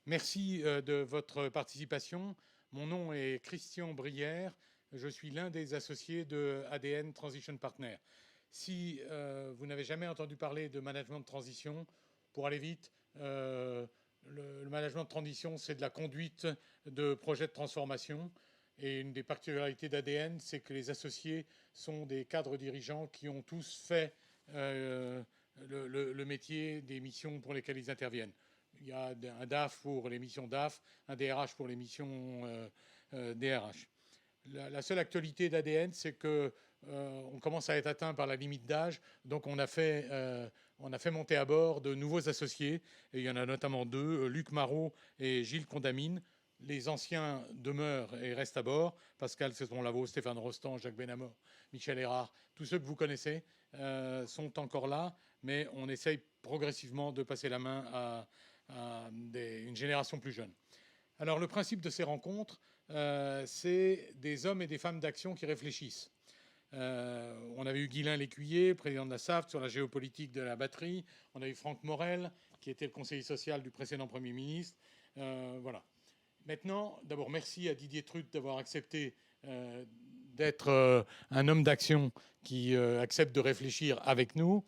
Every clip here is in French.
Merci de votre participation. Mon nom est Christian Brière. Je suis l'un des associés de ADN Transition Partner. Si vous n'avez jamais entendu parler de management de transition, pour aller vite, le management de transition, c'est de la conduite de projets de transformation. Et une des particularités d'ADN, c'est que les associés sont des cadres dirigeants qui ont tous fait le métier des missions pour lesquelles ils interviennent. Il y a un DAF pour les missions DAF, un DRH pour les missions DRH. La seule actualité d'ADN, c'est que on commence à être atteint par la limite d'âge, donc on a fait monter à bord de nouveaux associés, et il y en a notamment deux, Luc Marot et Gilles Condamine. Les anciens demeurent et restent à bord, Pascal Cesbron-Lavaux, Stéphane Rostand, Jacques Benamor, Michel Erard, tous ceux que vous connaissez sont encore là, mais on essaye progressivement de passer la main à une génération plus jeune. Alors le principe de ces rencontres, c'est des hommes et des femmes d'action qui réfléchissent. On avait eu Guylain Lécuyer, président de la SAFT, sur la géopolitique de la batterie. On a eu Franck Morel, qui était le conseiller social du précédent Premier ministre. Voilà. Maintenant, d'abord, merci à Didier Trudt d'avoir accepté d'être un homme d'action qui accepte de réfléchir avec nous.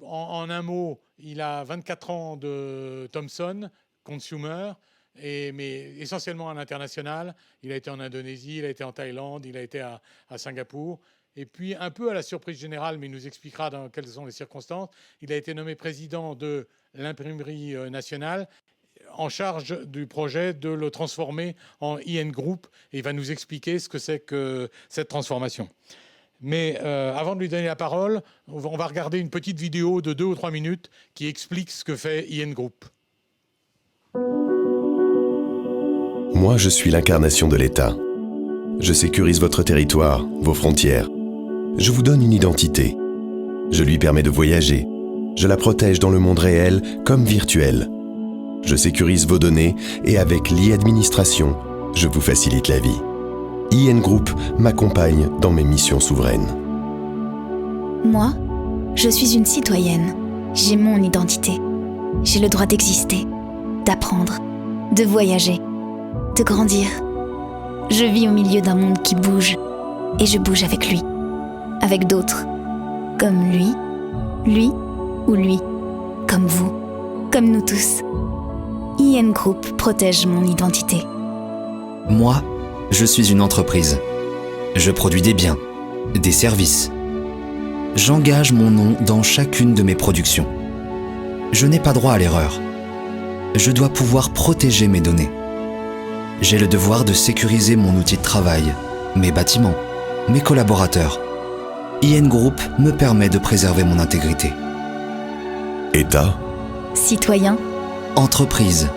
En un mot, il a 24 ans de Thomson, consumer, mais essentiellement à l'international. Il a été en Indonésie, il a été en Thaïlande, il a été à Singapour. Et puis, un peu à la surprise générale, mais il nous expliquera dans quelles sont les circonstances, il a été nommé président de l'imprimerie nationale en charge du projet de le transformer en IN Group. Et il va nous expliquer ce que c'est que cette transformation. Mais avant de lui donner la parole, on va regarder une petite vidéo de 2 ou 3 minutes qui explique ce que fait IN Group. Moi, je suis l'incarnation de l'État. Je sécurise votre territoire, vos frontières. Je vous donne une identité. Je lui permets de voyager. Je la protège dans le monde réel comme virtuel. Je sécurise vos données et avec l'e-administration, je vous facilite la vie. IN Group m'accompagne dans mes missions souveraines. Moi, je suis une citoyenne. J'ai mon identité. J'ai le droit d'exister, d'apprendre, de voyager, de grandir. Je vis au milieu d'un monde qui bouge, et je bouge avec lui, avec d'autres, comme lui ou lui, comme vous, comme nous tous. IN Group protège mon identité. Moi, je suis une entreprise. Je produis des biens, des services. J'engage mon nom dans chacune de mes productions. Je n'ai pas droit à l'erreur. Je dois pouvoir protéger mes données. J'ai le devoir de sécuriser mon outil de travail, mes bâtiments, mes collaborateurs. IN Group me permet de préserver mon intégrité. État, Citoyen, Entreprise,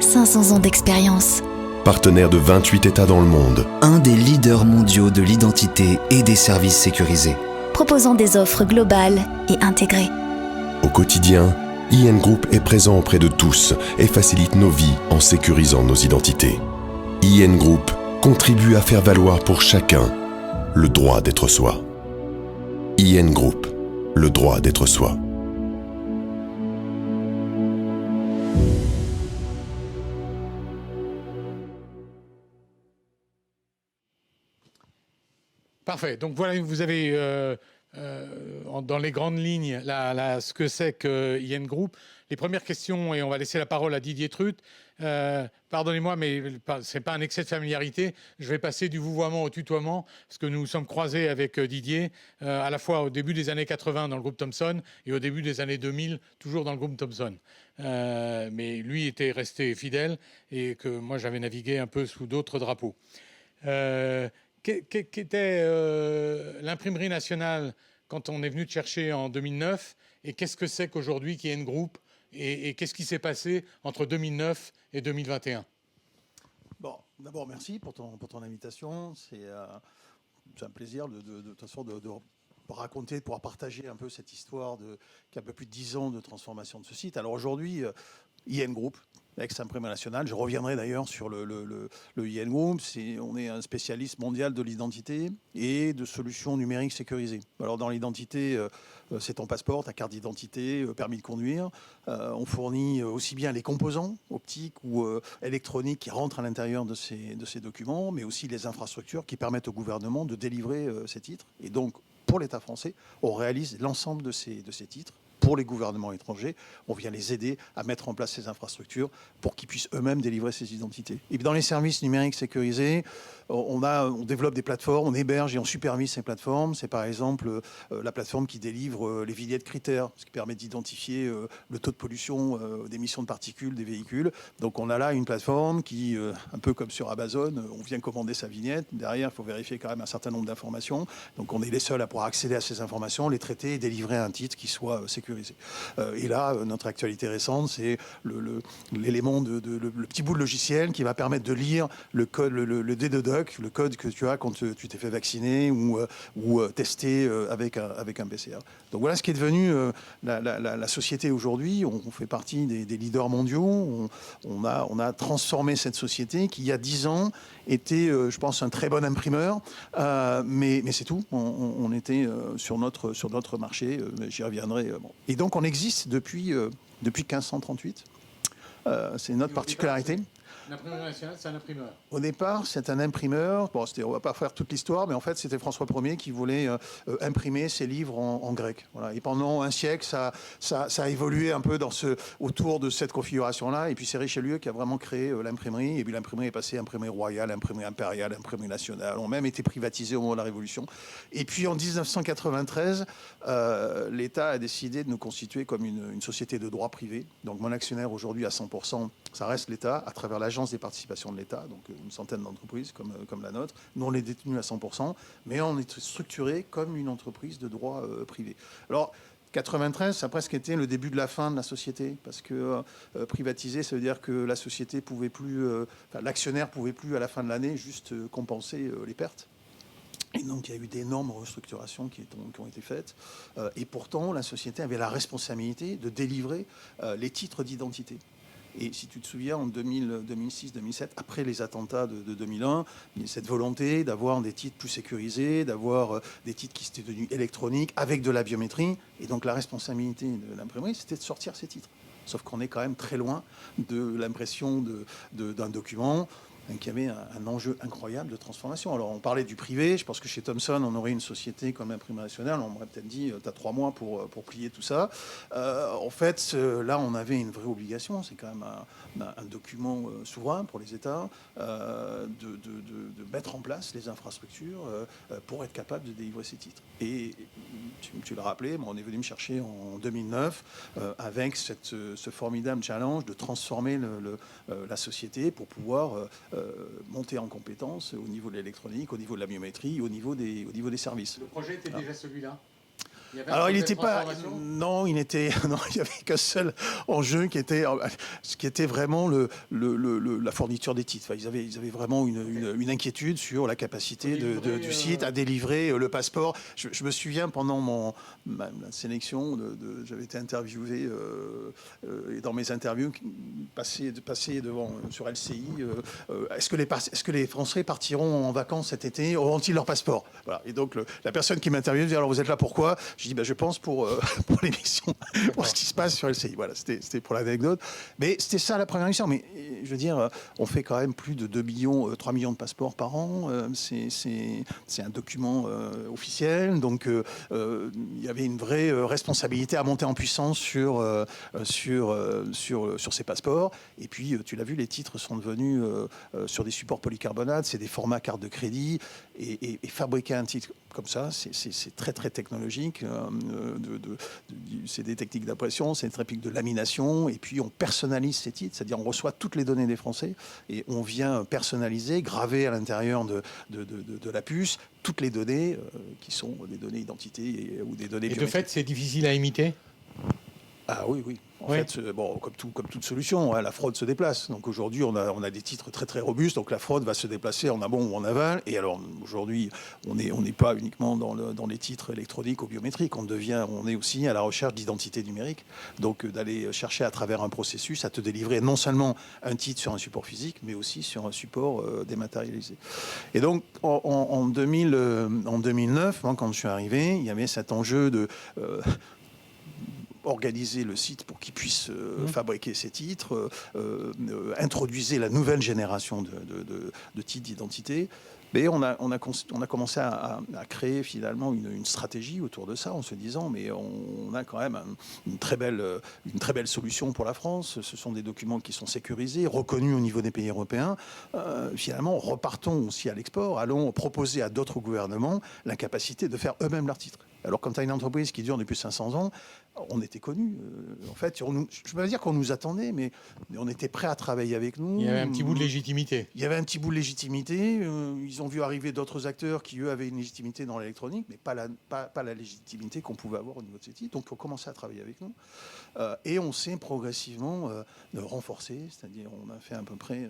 500 ans d'expérience. partenaire de 28 États dans le monde. un des leaders mondiaux de l'identité et des services sécurisés. Proposant des offres globales et intégrées. Au quotidien, IN Group est présent auprès de tous et facilite nos vies en sécurisant nos identités. IN Group contribue à faire valoir pour chacun le droit d'être soi. IN Group, le droit d'être soi. Parfait. Donc voilà, vous avez dans les grandes lignes ce que c'est que IN Group. Les premières questions, et on va laisser la parole à Didier Trudt. Pardonnez-moi, mais ce n'est pas un excès de familiarité. Je vais passer du vouvoiement au tutoiement, parce que nous sommes croisés avec Didier, à la fois au début des années 80 dans le groupe Thomson et au début des années 2000, toujours dans le groupe Thomson. Mais lui était resté fidèle et que moi, j'avais navigué un peu sous d'autres drapeaux. Qu'était l'imprimerie nationale quand on est venu te chercher en 2009 et qu'est-ce que c'est qu'aujourd'hui IN Group et qu'est-ce qui s'est passé entre 2009 et 2021? Bon, d'abord, merci pour ton invitation. C'est un plaisir de toute façon de raconter, pouvoir partager un peu cette histoire qui a un peu plus de 10 ans de transformation de ce site. Alors aujourd'hui, IN Group, ex-Imprimerie Nationale. Je reviendrai d'ailleurs sur le IN Group. On est un spécialiste mondial de l'identité et de solutions numériques sécurisées. Alors dans l'identité, c'est ton passeport, ta carte d'identité, permis de conduire. On fournit aussi bien les composants optiques ou électroniques qui rentrent à l'intérieur de ces documents, mais aussi les infrastructures qui permettent au gouvernement de délivrer ces titres. Et donc, pour l'État français, on réalise l'ensemble de ces titres. Pour les gouvernements étrangers, on vient les aider à mettre en place ces infrastructures pour qu'ils puissent eux-mêmes délivrer ces identités. Et puis dans les services numériques sécurisés, on développe des plateformes, on héberge et on supervise ces plateformes. C'est par exemple la plateforme qui délivre les vignettes critères, ce qui permet d'identifier le taux de pollution d'émissions de particules des véhicules. Donc on a là une plateforme qui, un peu comme sur Amazon, on vient commander sa vignette. Derrière, il faut vérifier quand même un certain nombre d'informations. Donc on est les seuls à pouvoir accéder à ces informations, les traiter et délivrer un titre qui soit sécurisé. Et là, notre actualité récente, c'est l'élément le petit bout de logiciel qui va permettre de lire le code, le D2Doc, le code que tu as quand tu t'es fait vacciner ou tester avec un PCR. Donc voilà ce qui est devenu la société aujourd'hui. On fait partie des leaders mondiaux. On a transformé cette société qui, il y a 10 ans, était, je pense, un très bon imprimeur. Mais c'est tout. On était sur notre marché. J'y reviendrai. Bon. Et donc, on existe depuis 1538. C'est notre particularité. L'imprimerie nationale, c'est un imprimeur. Au départ, c'est un imprimeur. Bon, on ne va pas faire toute l'histoire, mais en fait, c'était François Ier qui voulait imprimer ses livres en grec. Voilà. Et pendant un siècle, ça a évolué un peu autour de cette configuration-là. Et puis, c'est Richelieu qui a vraiment créé l'imprimerie. Et puis, l'imprimerie est passée imprimerie royale, imprimerie impériale, imprimerie nationale. On a même été privatisé au moment de la Révolution. Et puis, en 1993, l'État a décidé de nous constituer comme une société de droit privé. Donc, mon actionnaire aujourd'hui à 100%, ça reste l'État, à travers l'Agence des participations de l'État, donc une centaine d'entreprises comme la nôtre. Nous, on est détenus à 100%, mais on est structuré comme une entreprise de droit privé. Alors, 93, ça a presque été le début de la fin de la société, parce que privatiser, ça veut dire que la société pouvait plus, l'actionnaire pouvait plus à la fin de l'année juste compenser les pertes. Et donc, il y a eu d'énormes restructurations qui ont été faites. Et pourtant, la société avait la responsabilité de délivrer les titres d'identité. Et si tu te souviens, en 2006-2007, après les attentats de 2001, il y a cette volonté d'avoir des titres plus sécurisés, d'avoir des titres qui étaient devenus électroniques, avec de la biométrie. Et donc la responsabilité de l'imprimerie, c'était de sortir ces titres. Sauf qu'on est quand même très loin de l'impression d'un document qui avait un enjeu incroyable de transformation. Alors, on parlait du privé. Je pense que chez Thomson, on aurait une société comme l'Imprimerie nationale. On m'aurait peut-être dit, tu as 3 mois pour plier tout ça. En fait, là, on avait une vraie obligation. C'est quand même un document souverain pour les États de mettre en place les infrastructures pour être capable de délivrer ces titres. Et tu l'as rappelé, on est venu me chercher en 2009 avec ce formidable challenge de transformer la société pour pouvoir monter en compétences au niveau de l'électronique, au niveau de la biométrie, au niveau des services. Le projet était déjà celui-là. Alors, il n'était pas. Non, il n'y avait qu'un seul enjeu qui était vraiment la fourniture des titres. Enfin, ils avaient vraiment une inquiétude sur la capacité du site à délivrer le passeport. Je me souviens pendant ma sélection, j'avais été interviewé et dans mes interviews, passer sur LCI. Est-ce que les Français partiront en vacances cet été? Auront-ils leur passeport? Voilà. Et donc la personne qui m'interviewait dit alors vous êtes là pourquoi? Je dis je pense pour l'émission, pour ce qui se passe sur LCI. Voilà, c'était pour l'anecdote. Mais c'était ça la première émission. Mais je veux dire, on fait quand même plus de 3 millions de passeports par an. C'est un document officiel. Donc il y avait une vraie responsabilité à monter en puissance sur ces passeports. Et puis, tu l'as vu, les titres sont devenus sur des supports polycarbonate. C'est des formats carte de crédit. Et fabriquer un titre comme ça, c'est très, très technologique. C'est des techniques d'impression, c'est des techniques de lamination, et puis on personnalise ces titres, c'est-à-dire on reçoit toutes les données des Français et on vient personnaliser, graver à l'intérieur de la puce toutes les données qui sont des données d'identité ou des données biométriques. Et de fait, c'est difficile à imiter? Ah oui. En Oui. fait, comme toute solution, hein, la fraude se déplace. Donc aujourd'hui, on a des titres très très robustes. Donc la fraude va se déplacer en amont ou en aval. Et alors aujourd'hui, on n'est pas uniquement dans les titres électroniques ou biométriques. On est aussi à la recherche d'identité numérique. Donc d'aller chercher à travers un processus à te délivrer non seulement un titre sur un support physique, mais aussi sur un support dématérialisé. Et donc en 2009, moi, quand je suis arrivé, il y avait cet enjeu de organiser le site pour qu'il puisse fabriquer ses titres, introduire la nouvelle génération de titres d'identité. Mais on a commencé à créer finalement une stratégie autour de ça en se disant mais on a quand même une très belle solution pour la France. Ce sont des documents qui sont sécurisés, reconnus au niveau des pays européens. Finalement, repartons aussi à l'export. Allons proposer à d'autres gouvernements la capacité de faire eux-mêmes leurs titres. Alors quand tu as une entreprise qui dure depuis 500 ans, on était connus. En fait, je ne vais pas dire qu'on nous attendait, mais on était prêts à travailler avec nous. Il y avait un petit bout de légitimité. Il y avait un petit bout de légitimité. Ils ont vu arriver d'autres acteurs qui, eux, avaient une légitimité dans l'électronique, mais pas la légitimité qu'on pouvait avoir au niveau de ces titres. Donc, on commençait à travailler avec nous. Et on s'est progressivement renforcé. C'est-à-dire, on a fait à peu près,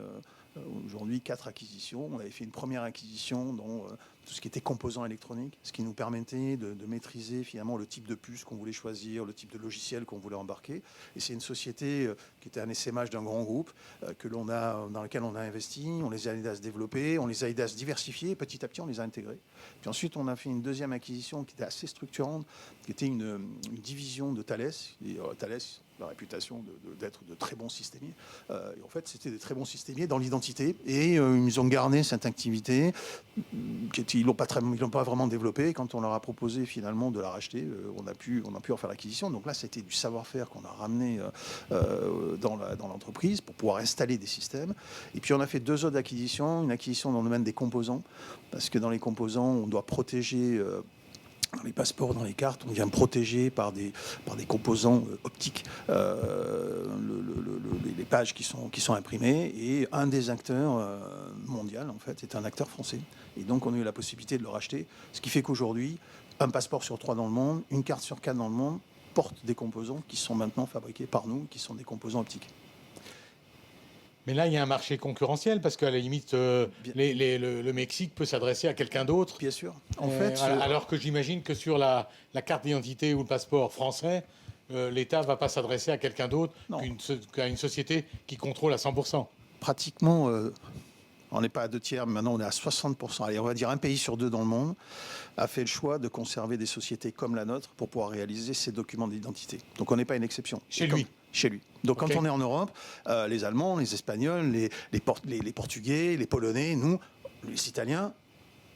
aujourd'hui, 4 acquisitions. On avait fait une première acquisition dont tout ce qui était composants électroniques, ce qui nous permettait de maîtriser finalement le type de puce qu'on voulait choisir, le type de logiciel qu'on voulait embarquer. Et c'est une société qui était un SMH d'un grand groupe dans lequel on a investi, on les a aidés à se développer, on les a aidés à se diversifier, et petit à petit on les a intégrés. Puis ensuite on a fait une deuxième acquisition qui était assez structurante, qui était une division de Thales. Et, Thales, la réputation d'être de très bons systémiers. Et en fait, c'était des très bons systémiers dans l'identité. Et ils ont gardé cette activité. Ils l'ont pas vraiment développée. Et quand on leur a proposé finalement de la racheter, on a pu en faire l'acquisition. Donc là, c'était du savoir-faire qu'on a ramené dans l'entreprise pour pouvoir installer des systèmes. Et puis on a fait 2 autres acquisitions. Une acquisition dans le domaine des composants. Parce que dans les composants, on doit protéger... dans les passeports, dans les cartes, on vient protéger par des composants optiques les pages qui sont imprimées. Et un des acteurs mondial, en fait, est un acteur français. Et donc, on a eu la possibilité de le racheter. Ce qui fait qu'aujourd'hui, un passeport sur 3 dans le monde, une carte sur 4 dans le monde, portent des composants qui sont maintenant fabriqués par nous, qui sont des composants optiques. Mais là, il y a un marché concurrentiel parce qu'à la limite, le Mexique peut s'adresser à quelqu'un d'autre. Bien sûr. En fait, alors que j'imagine que sur la carte d'identité ou le passeport français, l'État ne va pas s'adresser à quelqu'un d'autre qu'à une société qui contrôle à 100%. Pratiquement, on n'est pas à 2 tiers, mais maintenant on est à 60%. Allez, on va dire 1 pays sur 2 dans le monde a fait le choix de conserver des sociétés comme la nôtre pour pouvoir réaliser ces documents d'identité. Donc on n'est pas une exception. Chez lui. Donc quand on est en Europe, les Allemands, les Espagnols, les Portugais, les Polonais, nous, les Italiens,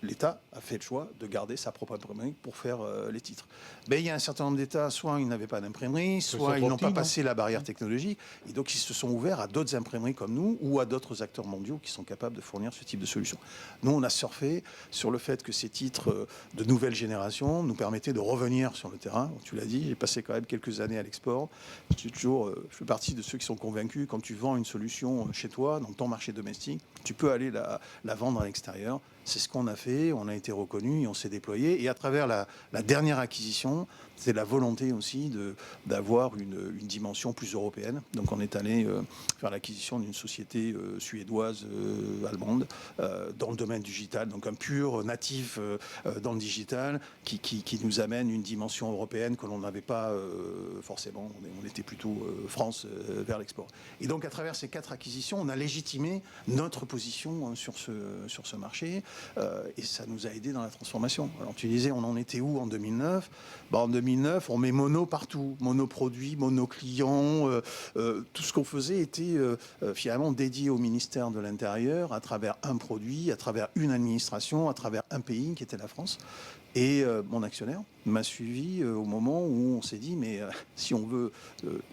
l'État a fait le choix de garder sa propre imprimerie pour faire les titres. Mais il y a un certain nombre d'États, soit ils n'avaient pas d'imprimerie, soit ils n'ont pas passé la barrière technologique, et donc ils se sont ouverts à d'autres imprimeries comme nous ou à d'autres acteurs mondiaux qui sont capables de fournir ce type de solution. Nous, on a surfé sur le fait que ces titres de nouvelle génération nous permettaient de revenir sur le terrain. Tu l'as dit, j'ai passé quand même quelques années à l'export. Je fais partie de ceux qui sont convaincus, quand tu vends une solution chez toi, dans ton marché domestique, tu peux aller la vendre à l'extérieur. C'est ce qu'on a fait, on a été reconnu et on s'est déployé. Et à travers la dernière acquisition, c'est la volonté aussi d'avoir une dimension plus européenne. Donc on est allé faire l'acquisition d'une société suédoise, allemande, dans le domaine digital. Donc un pur natif dans le digital qui nous amène une dimension européenne que l'on n'avait pas forcément. On était plutôt France vers l'export. Et donc à travers ces 4 acquisitions, on a légitimé notre position sur ce marché. Et ça nous a aidé dans la transformation. Alors tu disais, on en était où en 2009 ? En 2009, on met mono partout, monoproduit, monoclient. Tout ce qu'on faisait était finalement dédié au ministère de l'Intérieur à travers un produit, à travers une administration, à travers un pays qui était la France. Et mon actionnaire m'a suivi au moment où on s'est dit, mais si on veut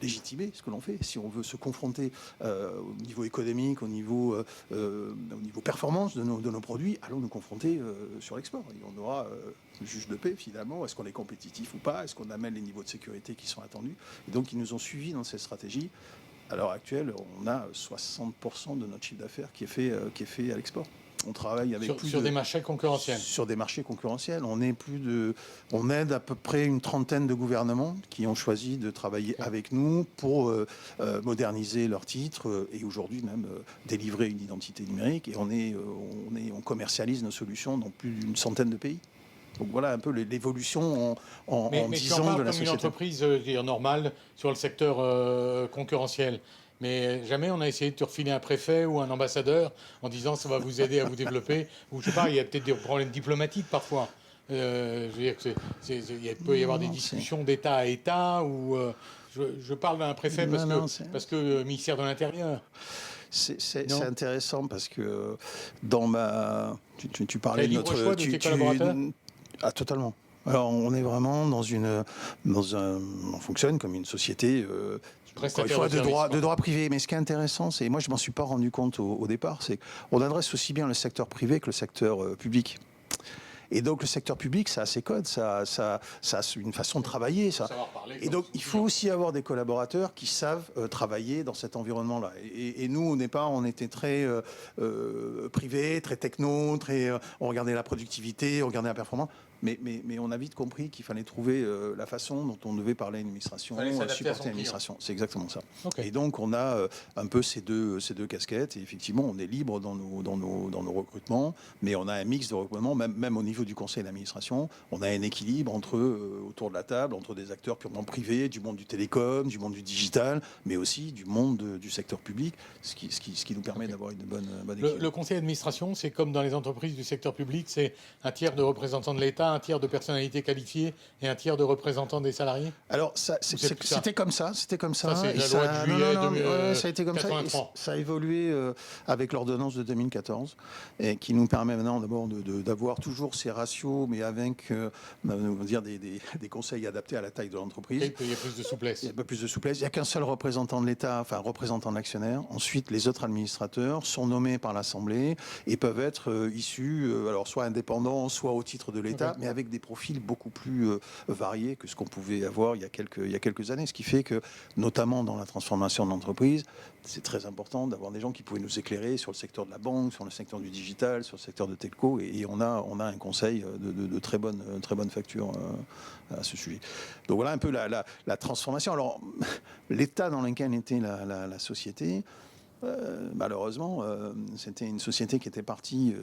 légitimer ce que l'on fait, si on veut se confronter au niveau économique, au niveau performance de nos produits, allons nous confronter sur l'export. Et on aura le juge de paix, finalement, est-ce qu'on est compétitif ou pas, est-ce qu'on amène les niveaux de sécurité qui sont attendus. Et donc, ils nous ont suivis dans cette stratégie. À l'heure actuelle, on a 60% de notre chiffre d'affaires qui est fait à l'export. On travaille avec sur des marchés concurrentiels. Sur des marchés concurrentiels. On aide à peu près une trentaine de gouvernements qui ont choisi de travailler avec nous pour moderniser leurs titres et aujourd'hui même délivrer une identité numérique. Et on commercialise nos solutions dans plus d'une centaine de pays. Donc voilà un peu l'évolution en 10 ans de la société. Mais tu en parles comme une entreprise normale sur le secteur concurrentiel. Mais jamais on a essayé de te refiler un préfet ou un ambassadeur en disant ça va vous aider à vous développer. Ou je sais pas, il y a peut-être des problèmes diplomatiques parfois. Je veux dire que il peut y avoir des discussions d'État à État. Ou je parle d'un préfet parce que ministère de l'Intérieur. C'est intéressant parce que dans ma... Tu parlais de notre... choix de tes collaborateurs ? Ah, totalement. Alors, on est vraiment on fonctionne comme une société de droit privé. Mais ce qui est intéressant, c'est, moi je m'en suis pas rendu compte au départ, c'est qu'on adresse aussi bien le secteur privé que le secteur public. Et donc le secteur public, ça a ses codes, ça a une façon de travailler. Ça. Et donc il faut aussi avoir des collaborateurs qui savent travailler dans cet environnement-là. Et nous, au départ, on était très privé, très techno, on regardait la productivité, on regardait la performance. Mais on a vite compris qu'il fallait trouver la façon dont on devait parler à l'administration, supporter l'administration. C'est exactement ça. Okay. Et donc on a un peu ces deux casquettes. Et effectivement, on est libre dans nos recrutements, mais on a un mix de recrutement, même au niveau du conseil d'administration. On a un équilibre autour de la table, entre des acteurs purement privés, du monde du télécom, du monde du digital, mais aussi du monde du secteur public, ce qui nous permet d'avoir une bonne équilibre. Le conseil d'administration, c'est comme dans les entreprises du secteur public, c'est un tiers de représentants de l'État, un tiers de personnalités qualifiées et un tiers de représentants des salariés. Alors c'était comme ça. Ça, c'est la loi de juillet ça a été comme 83. Ça. Ça a évolué avec l'ordonnance de 2014 et qui nous permet maintenant d'abord d'avoir toujours ces ratios, mais avec on va dire des conseils adaptés à la taille de l'entreprise. Et il y a plus de souplesse. Il y a un peu plus de souplesse. Il n'y a qu'un seul représentant de l'État, enfin représentant de l'actionnaire. Ensuite, les autres administrateurs sont nommés par l'Assemblée et peuvent être issus, alors soit indépendants, soit au titre de l'État, mais avec des profils beaucoup plus variés que ce qu'on pouvait avoir il y a quelques années. Ce qui fait que, notamment dans la transformation de l'entreprise, c'est très important d'avoir des gens qui pouvaient nous éclairer sur le secteur de la banque, sur le secteur du digital, sur le secteur de telco, et on a un conseil de très bonne facture à ce sujet. Donc voilà un peu la transformation. Alors, l'état dans lequel était la société, malheureusement, c'était une société qui était partie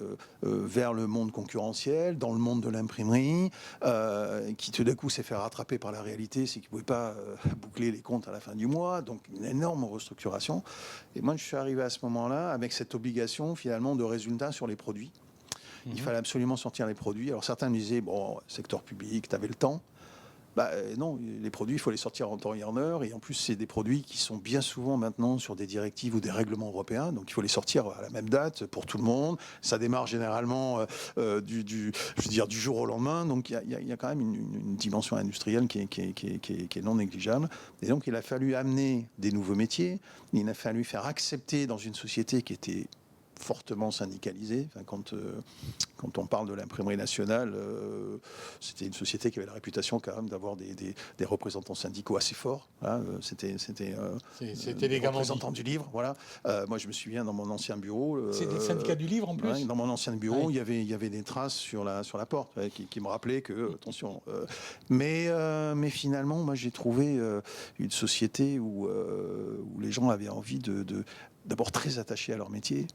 vers le monde concurrentiel, dans le monde de l'imprimerie, qui tout d'un coup s'est fait rattraper par la réalité, c'est qu'il ne pouvait pas boucler les comptes à la fin du mois, donc une énorme restructuration. Et moi, je suis arrivé à ce moment-là avec cette obligation finalement de résultats sur les produits. Il fallait absolument sortir les produits. Alors certains me disaient, bon, secteur public, tu avais le temps. Non, les produits, il faut les sortir en temps et en heure. Et en plus, c'est des produits qui sont bien souvent maintenant sur des directives ou des règlements européens. Donc, il faut les sortir à la même date pour tout le monde. Ça démarre généralement du jour au lendemain. Donc, il y a quand même une dimension industrielle qui est non négligeable. Et donc, il a fallu amener des nouveaux métiers. Il a fallu faire accepter dans une société qui était fortement syndicalisée. Enfin, quand on parle de l'imprimerie nationale, c'était une société qui avait la réputation quand même d'avoir des représentants syndicaux assez forts. Hein. C'était des représentants du livre. Voilà. Moi, je me souviens dans mon ancien bureau. C'est des syndicats du livre en plus. Ouais, dans mon ancien bureau, il y avait des traces sur la porte qui me rappelaient que attention. Mais finalement, moi, j'ai trouvé une société où les gens avaient envie d'abord très attachés à leur métier.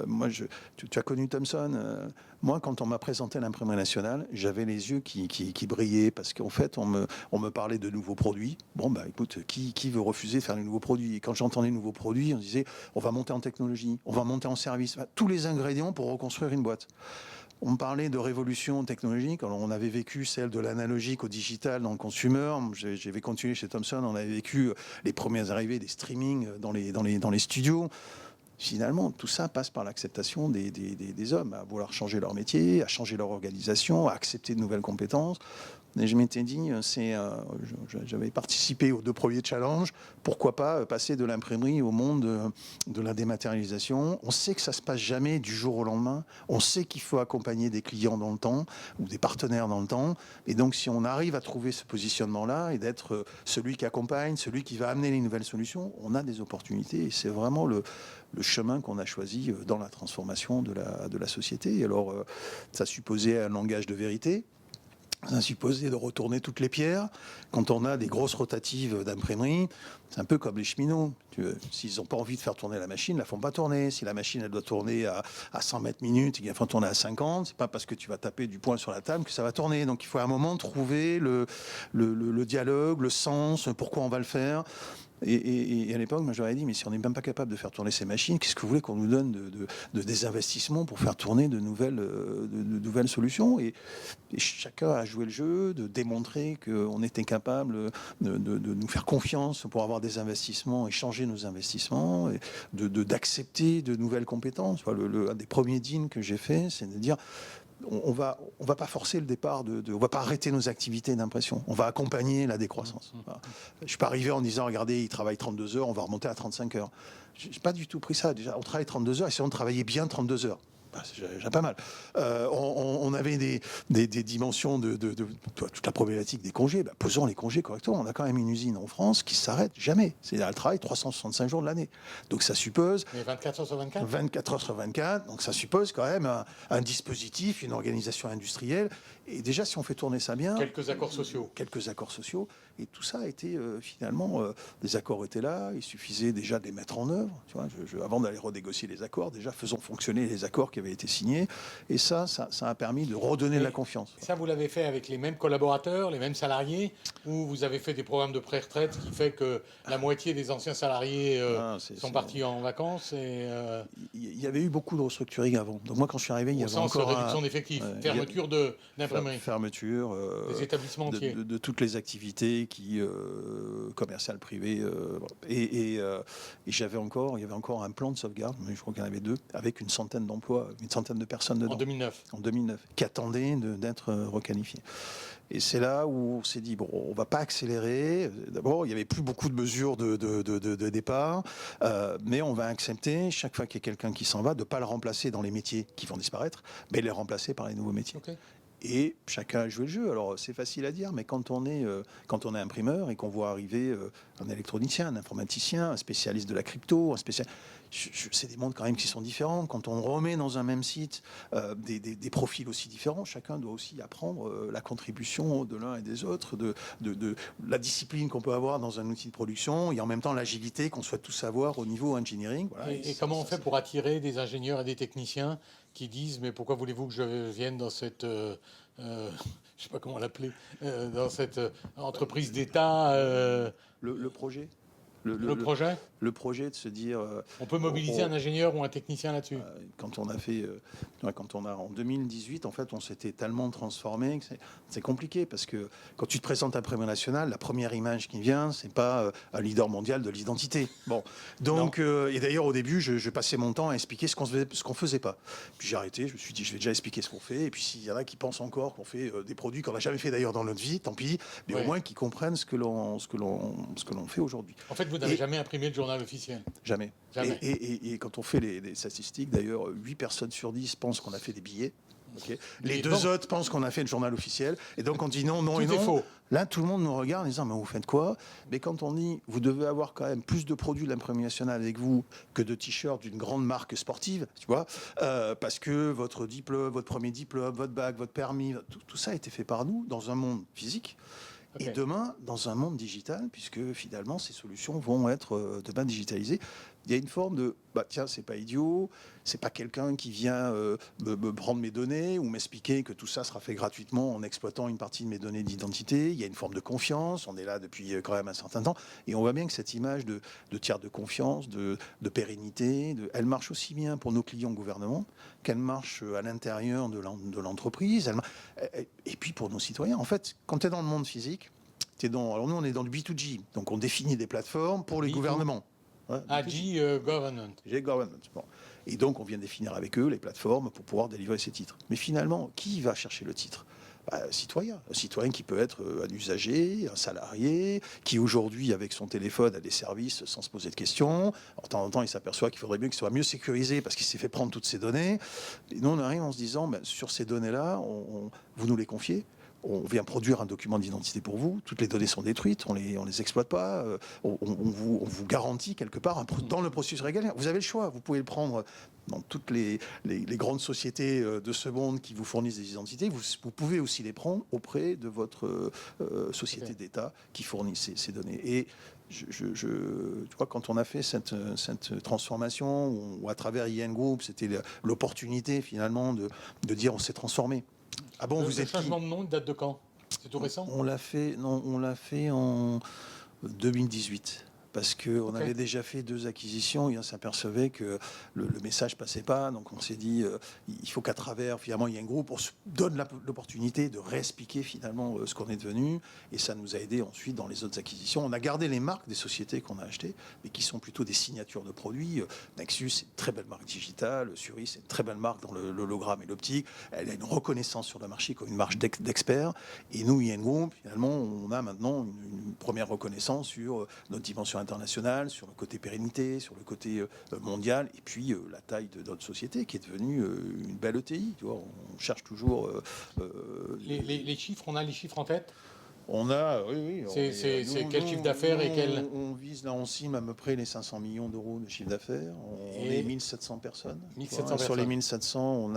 Moi, tu as connu Thomson. Moi, quand on m'a présenté l'imprimerie nationale, j'avais les yeux qui brillaient parce qu'en fait, on me parlait de nouveaux produits. Bon, écoute, qui veut refuser de faire de nouveaux produits? Et quand j'entendais nouveaux produits, on disait, on va monter en technologie, on va monter en service. Tous les ingrédients pour reconstruire une boîte. On me parlait de révolution technologique. Alors, on avait vécu celle de l'analogique au digital dans le consumer. J'avais continué chez Thomson. On avait vécu les premières arrivées des streamings dans les studios. Finalement, tout ça passe par l'acceptation des hommes à vouloir changer leur métier, à changer leur organisation, à accepter de nouvelles compétences. Et je m'étais dit, j'avais participé aux 2 premiers challenges, pourquoi pas passer de l'imprimerie au monde de la dématérialisation. On sait que ça ne se passe jamais du jour au lendemain. On sait qu'il faut accompagner des clients dans le temps ou des partenaires dans le temps. Et donc, si on arrive à trouver ce positionnement-là et d'être celui qui accompagne, celui qui va amener les nouvelles solutions, on a des opportunités. Et c'est vraiment le chemin qu'on a choisi dans la transformation de la société. Alors, ça supposait un langage de vérité. Ça supposait de retourner toutes les pierres. Quand on a des grosses rotatives d'imprimerie, c'est un peu comme les cheminots. S'ils n'ont pas envie de faire tourner la machine, ils ne la font pas tourner. Si la machine elle doit tourner à 100 mètres minutes et qu'elle faut tourner à 50, c'est pas parce que tu vas taper du poing sur la table que ça va tourner. Donc il faut à un moment trouver le dialogue, le sens, pourquoi on va le faire. Et à l'époque, moi j'aurais dit, mais si on n'est même pas capable de faire tourner ces machines, qu'est-ce que vous voulez qu'on nous donne de désinvestissement pour faire tourner de nouvelles solutions et chacun a joué le jeu, de démontrer qu'on était capable de nous faire confiance pour avoir des investissements et changer nos investissements, et d'accepter de nouvelles compétences. Un des premiers deals que j'ai fait, c'est de dire, on va pas forcer le départ, on va pas arrêter nos activités d'impression. On va accompagner la décroissance. Voilà. Je suis pas arrivé en disant, regardez, il travaille 32 heures, on va remonter à 35 heures. J'ai pas du tout pris ça. Déjà, on travaille 32 heures, essayons de travailler bien 32 heures. C'est déjà pas mal. On avait des dimensions de toute la problématique des congés. Posons les congés correctement. On a quand même une usine en France qui s'arrête jamais. C'est-à-dire, elle travaille 365 jours de l'année. Donc ça suppose... Mais 24 heures sur 24 24 heures sur 24. Donc ça suppose quand même un dispositif, une organisation industrielle. Et déjà, si on fait tourner ça bien... Quelques accords sociaux. Quelques accords sociaux. Et tout ça a été, finalement, les accords étaient là. Il suffisait déjà de les mettre en œuvre. Tu vois, avant d'aller renégocier les accords, déjà faisons fonctionner les accords qui avaient été signés. Et ça a permis de redonner de la confiance. Ça, vous l'avez fait avec les mêmes collaborateurs, les mêmes salariés, ou vous avez fait des programmes de pré-retraite, ce qui fait que la moitié des anciens salariés sont partis en vacances Il y avait eu beaucoup de restructuring avant. Donc moi, quand je suis arrivé, il y avait encore réduction d'effectifs, fermeture d'imprimerie, fermeture des établissements entiers, de toutes les activités commerciales privées. Et il y avait encore un plan de sauvegarde, mais je crois qu'il y en avait 2, avec une centaine d'emplois, une centaine de personnes dedans. En 2009, qui attendaient d'être requalifiés. Et c'est là où on s'est dit, bon, on ne va pas accélérer. D'abord, il n'y avait plus beaucoup de mesures de départ, mais on va accepter, chaque fois qu'il y a quelqu'un qui s'en va, de ne pas le remplacer dans les métiers qui vont disparaître, mais de les remplacer par les nouveaux métiers. Okay. Et chacun a joué le jeu. Alors, c'est facile à dire, mais quand on est imprimeur et qu'on voit arriver un électronicien, un informaticien, un spécialiste de la crypto, c'est des mondes quand même qui sont différents. Quand on remet dans un même site des profils aussi différents, chacun doit aussi apprendre la contribution de l'un et des autres, de la discipline qu'on peut avoir dans un outil de production et en même temps l'agilité qu'on souhaite tous avoir au niveau engineering. Voilà. Et comment on fait pour attirer des ingénieurs et des techniciens qui disent, mais pourquoi voulez-vous que je vienne dans cette... je ne sais pas comment l'appeler, dans cette entreprise d'État Le projet. Le projet. Le projet de se dire... on peut mobiliser un ingénieur ou un technicien là-dessus. Quand on a en 2018, en fait, on s'était tellement transformé que c'est compliqué parce que quand tu te présentes à Imprimerie Nationale, la première image qui vient, c'est pas un leader mondial de l'identité. Bon, donc et d'ailleurs au début, je passais mon temps à expliquer ce qu'on faisait pas. Puis j'ai arrêté. Je me suis dit, je vais déjà expliquer ce qu'on fait. Et puis s'il y en a qui pensent encore qu'on fait des produits qu'on n'a jamais fait d'ailleurs dans notre vie, tant pis. Mais au moins qu'ils comprennent ce que l'on fait aujourd'hui. En fait, vous n'avez jamais imprimé le journal officiel. Jamais. Jamais. Et quand on fait les statistiques, d'ailleurs, 8 personnes sur 10 pensent qu'on a fait des billets. Okay. Les 2 autres pensent qu'on a fait le journal officiel. Et donc on dit non, non tout et non. Est faux. Là, tout le monde nous regarde en disant, mais vous faites quoi? Mais quand on dit, vous devez avoir quand même plus de produits de l'Imprimerie Nationale avec vous que de t-shirts d'une grande marque sportive, tu vois, parce que votre diplôme, votre premier diplôme, votre bac, votre permis, tout ça a été fait par nous dans un monde physique. Okay. Et demain, dans un monde digital, puisque finalement, ces solutions vont être demain digitalisées, il y a une forme de, tiens, c'est pas idiot, c'est pas quelqu'un qui vient me prendre mes données ou m'expliquer que tout ça sera fait gratuitement en exploitant une partie de mes données d'identité. Il y a une forme de confiance, on est là depuis quand même un certain temps, et on voit bien que cette image de tiers de confiance, de pérennité, elle marche aussi bien pour nos clients gouvernement qu'elle marche à l'intérieur de l'entreprise, et puis pour nos citoyens. En fait, quand tu es dans le monde physique, alors nous on est dans le B2G, donc on définit des plateformes pour les gouvernements. G Government. G Government. Bon. Et donc, on vient définir avec eux les plateformes pour pouvoir délivrer ces titres. Mais finalement, qui va chercher le titre? citoyen. Un citoyen qui peut être un usager, un salarié, qui aujourd'hui, avec son téléphone, a des services sans se poser de questions. De temps en temps, il s'aperçoit qu'il faudrait mieux qu'il soit mieux sécurisé parce qu'il s'est fait prendre toutes ces données. Et nous, on arrive en se disant, sur ces données-là, vous nous les confiez. On vient produire un document d'identité pour vous, toutes les données sont détruites, on les exploite pas, on vous garantit quelque part, dans le processus régalien. Vous avez le choix, vous pouvez le prendre dans toutes les grandes sociétés de ce monde qui vous fournissent des identités, vous pouvez aussi les prendre auprès de votre société d'État qui fournit ces données. Et tu vois, quand on a fait cette transformation, ou à travers IN Group, c'était l'opportunité finalement de dire on s'est transformé. Ah bon, le changement de nom date de quand? C'est tout récent? On l'a fait en 2018. Parce qu'on avait déjà fait 2 acquisitions et on s'apercevait que le message passait pas. Donc on s'est dit, il faut qu'à travers, finalement, il y a un groupe, on se donne l'opportunité de réexpliquer finalement ce qu'on est devenu. Et ça nous a aidé ensuite dans les autres acquisitions. On a gardé les marques des sociétés qu'on a achetées, mais qui sont plutôt des signatures de produits. Nexus, c'est une très belle marque digitale. Suris, c'est une très belle marque dans l'hologramme et l'optique. Elle a une reconnaissance sur le marché comme une marque d'experts. Et nous, IN Group, finalement, on a maintenant une première reconnaissance sur notre dimension international, sur le côté pérennité, sur le côté mondial, et puis la taille de notre société qui est devenue une belle ETI. Tu vois, on cherche toujours... Les chiffres, on a les chiffres en tête? On a, oui. C'est quel chiffre d'affaires et quel... On vise là, on cible à peu près les 500 millions d'euros de chiffre d'affaires. On est 1700 personnes. 1700 personnes. Sur les 1700,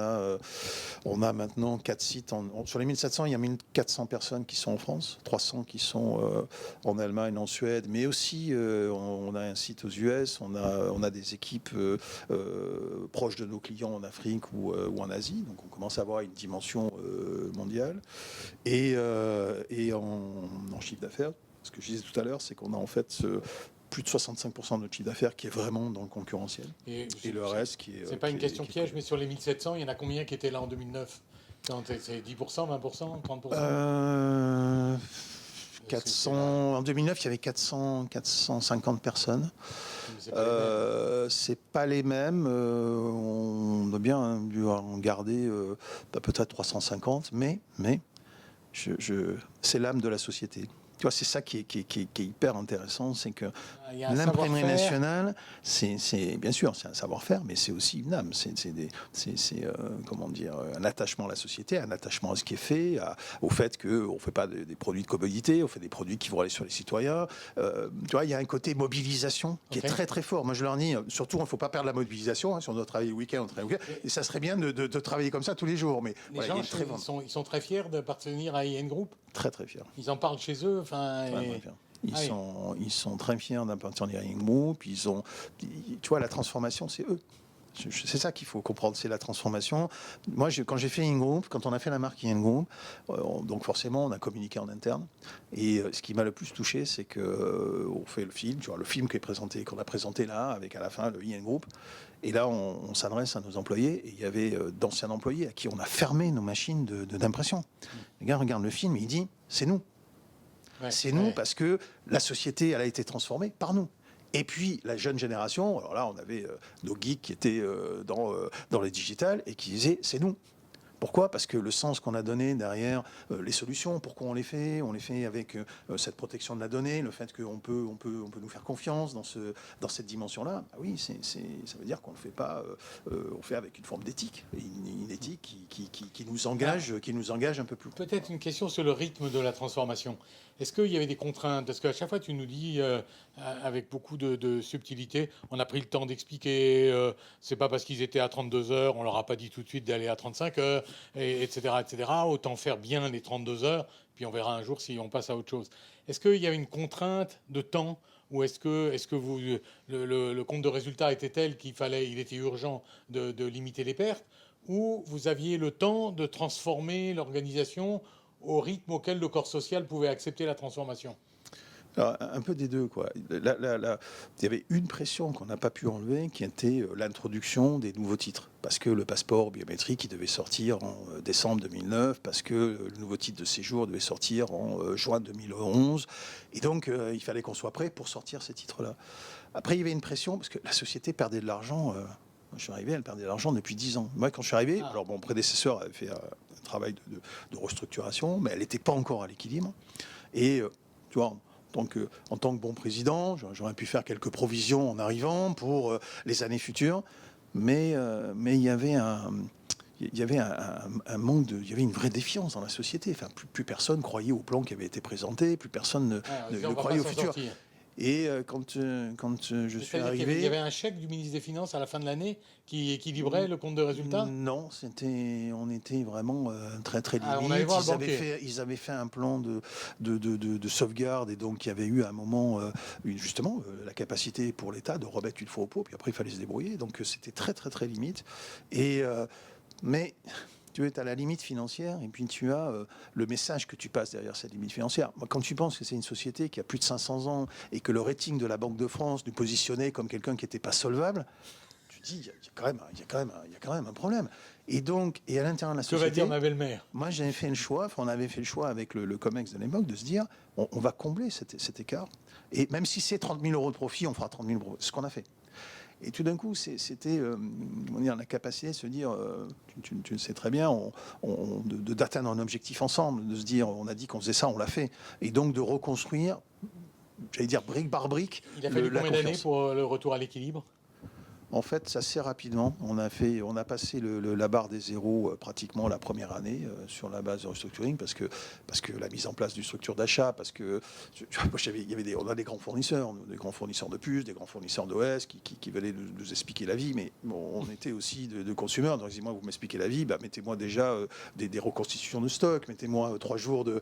on a maintenant 4 sites. Sur les 1700, il y a 1400 personnes qui sont en France, 300 qui sont en Allemagne, en Suède, mais aussi on a un site aux US, on a des équipes proches de nos clients en Afrique ou en Asie. Donc on commence à avoir une dimension mondiale. Et en chiffre d'affaires, ce que je disais tout à l'heure, c'est qu'on a en fait plus de 65% de notre chiffre d'affaires qui est vraiment dans le concurrentiel. Et le reste qui est... C'est pas une question piège, mais sur les 1700, il y en a combien qui étaient là en 2009? C'est 10%, 20%, 30%? 400, en 2009, il y avait 450 personnes. C'est pas les mêmes. On a bien dû en garder peut-être 350, mais c'est l'âme de la société. Tu vois, c'est ça qui est hyper intéressant, c'est que l'imprimerie nationale, c'est bien sûr, c'est un savoir-faire, mais c'est aussi une âme. C'est comment dire, un attachement à la société, un attachement à ce qui est fait, au fait qu'on ne fait pas des produits de commodité, on fait des produits qui vont aller sur les citoyens. Tu vois, il y a un côté mobilisation qui est très très fort. Moi, je leur dis, surtout, il ne faut pas perdre la mobilisation. Hein, si on doit travailler le week-end, on travaille le week-end. Et ça serait bien de travailler comme ça tous les jours. Mais les gens, ils sont très fiers d'appartenir à IN Group. Très très fiers. Ils en parlent chez eux. Ils sont très fiers d'appartenir à IN Group. Tu vois, la transformation, c'est eux. C'est ça qu'il faut comprendre, c'est la transformation. Moi, quand j'ai fait IN Group, quand on a fait la marque IN Group, donc forcément, on a communiqué en interne. Et ce qui m'a le plus touché, c'est qu'on fait le film, tu vois, le film qu'on a présenté là, avec à la fin le IN Group. Et là, on s'adresse à nos employés. Et il y avait d'anciens employés à qui on a fermé nos machines d'impression. Les gars regardent le film et ils disent, c'est nous. C'est nous parce que la société, elle a été transformée par nous. Et puis, la jeune génération, alors là, on avait nos geeks qui étaient dans les digitales et qui disaient, c'est nous. Pourquoi ? Parce que le sens qu'on a donné derrière les solutions, pourquoi on les fait avec cette protection de la donnée, le fait qu'on peut nous faire confiance dans cette dimension-là. Ah oui, ça veut dire qu'on ne le fait pas, on fait avec une forme d'éthique, une éthique qui nous engage un peu plus. Peut-être une question sur le rythme de la transformation. Est-ce qu'il y avait des contraintes? Parce qu'à chaque fois, tu nous dis, avec beaucoup de subtilité, on a pris le temps d'expliquer, c'est pas parce qu'ils étaient à 32 heures, on leur a pas dit tout de suite d'aller à 35 heures, etc., etc. Autant faire bien les 32 heures, puis on verra un jour si on passe à autre chose. Est-ce qu'il y avait une contrainte de temps, ou est-ce que vous, le compte de résultat était tel il était urgent de limiter les pertes, ou vous aviez le temps de transformer l'organisation au rythme auquel le corps social pouvait accepter la transformation? Alors, un peu des deux, quoi. Il y avait une pression qu'on n'a pas pu enlever, qui était l'introduction des nouveaux titres. Parce que le passeport biométrique, il devait sortir en décembre 2009, parce que le nouveau titre de séjour devait sortir en juin 2011. Et donc, il fallait qu'on soit prêt pour sortir ces titres-là. Après, il y avait une pression, parce que la société perdait de l'argent Moi, je suis arrivé, elle perdait de l'argent depuis 10 ans. Moi, quand je suis arrivé, alors mon prédécesseur avait fait un travail de restructuration, mais elle n'était pas encore à l'équilibre. Et tu vois, en tant que bon président, j'aurais pu faire quelques provisions en arrivant pour les années futures, mais il y avait un manque il y avait une vraie défiance dans la société. Enfin, plus personne croyait au plan qui avait été présenté, plus personne ne croyait au futur. Et quand je suis arrivé... Il y avait un chèque du ministre des Finances à la fin de l'année qui équilibrait le compte de résultat? Non, on était vraiment très très limite. On allait voir le banquier. Ils avaient fait un plan de sauvegarde et donc il y avait eu à un moment justement la capacité pour l'État de remettre une fois au pot, puis après il fallait se débrouiller. Donc c'était très très très limite. Mais tu es à la limite financière et puis tu as le message que tu passes derrière cette limite financière. Moi, quand tu penses que c'est une société qui a plus de 500 ans et que le rating de la Banque de France nous positionnait comme quelqu'un qui n'était pas solvable, tu te dis, il y a quand même un problème. Et à l'intérieur de la société... Que va dire ma belle-mère? Moi, j'avais fait le choix, on avait fait le choix avec le COMEX de l'époque de se dire, on va combler cet écart. Et même si c'est 30 000 euros de profit, on fera 30 000 euros. C'est ce qu'on a fait. Et tout d'un coup, c'était la capacité de se dire, tu le sais très bien, d'atteindre un objectif ensemble, de se dire, on a dit qu'on faisait ça, on l'a fait. Et donc de reconstruire, j'allais dire brique par brique. Il a fallu combien d'années pour le retour à l'équilibre? En fait, assez rapidement, on a passé la barre des zéros pratiquement la première année sur la base de restructuring parce que la mise en place d'une structure d'achat, parce que on a des grands fournisseurs de puces, des grands fournisseurs d'OS qui venaient nous expliquer la vie, mais bon, on était aussi de consommateurs. Donc, dis-moi, vous m'expliquez la vie, mettez-moi déjà des reconstitutions de stock, mettez-moi 3 jours de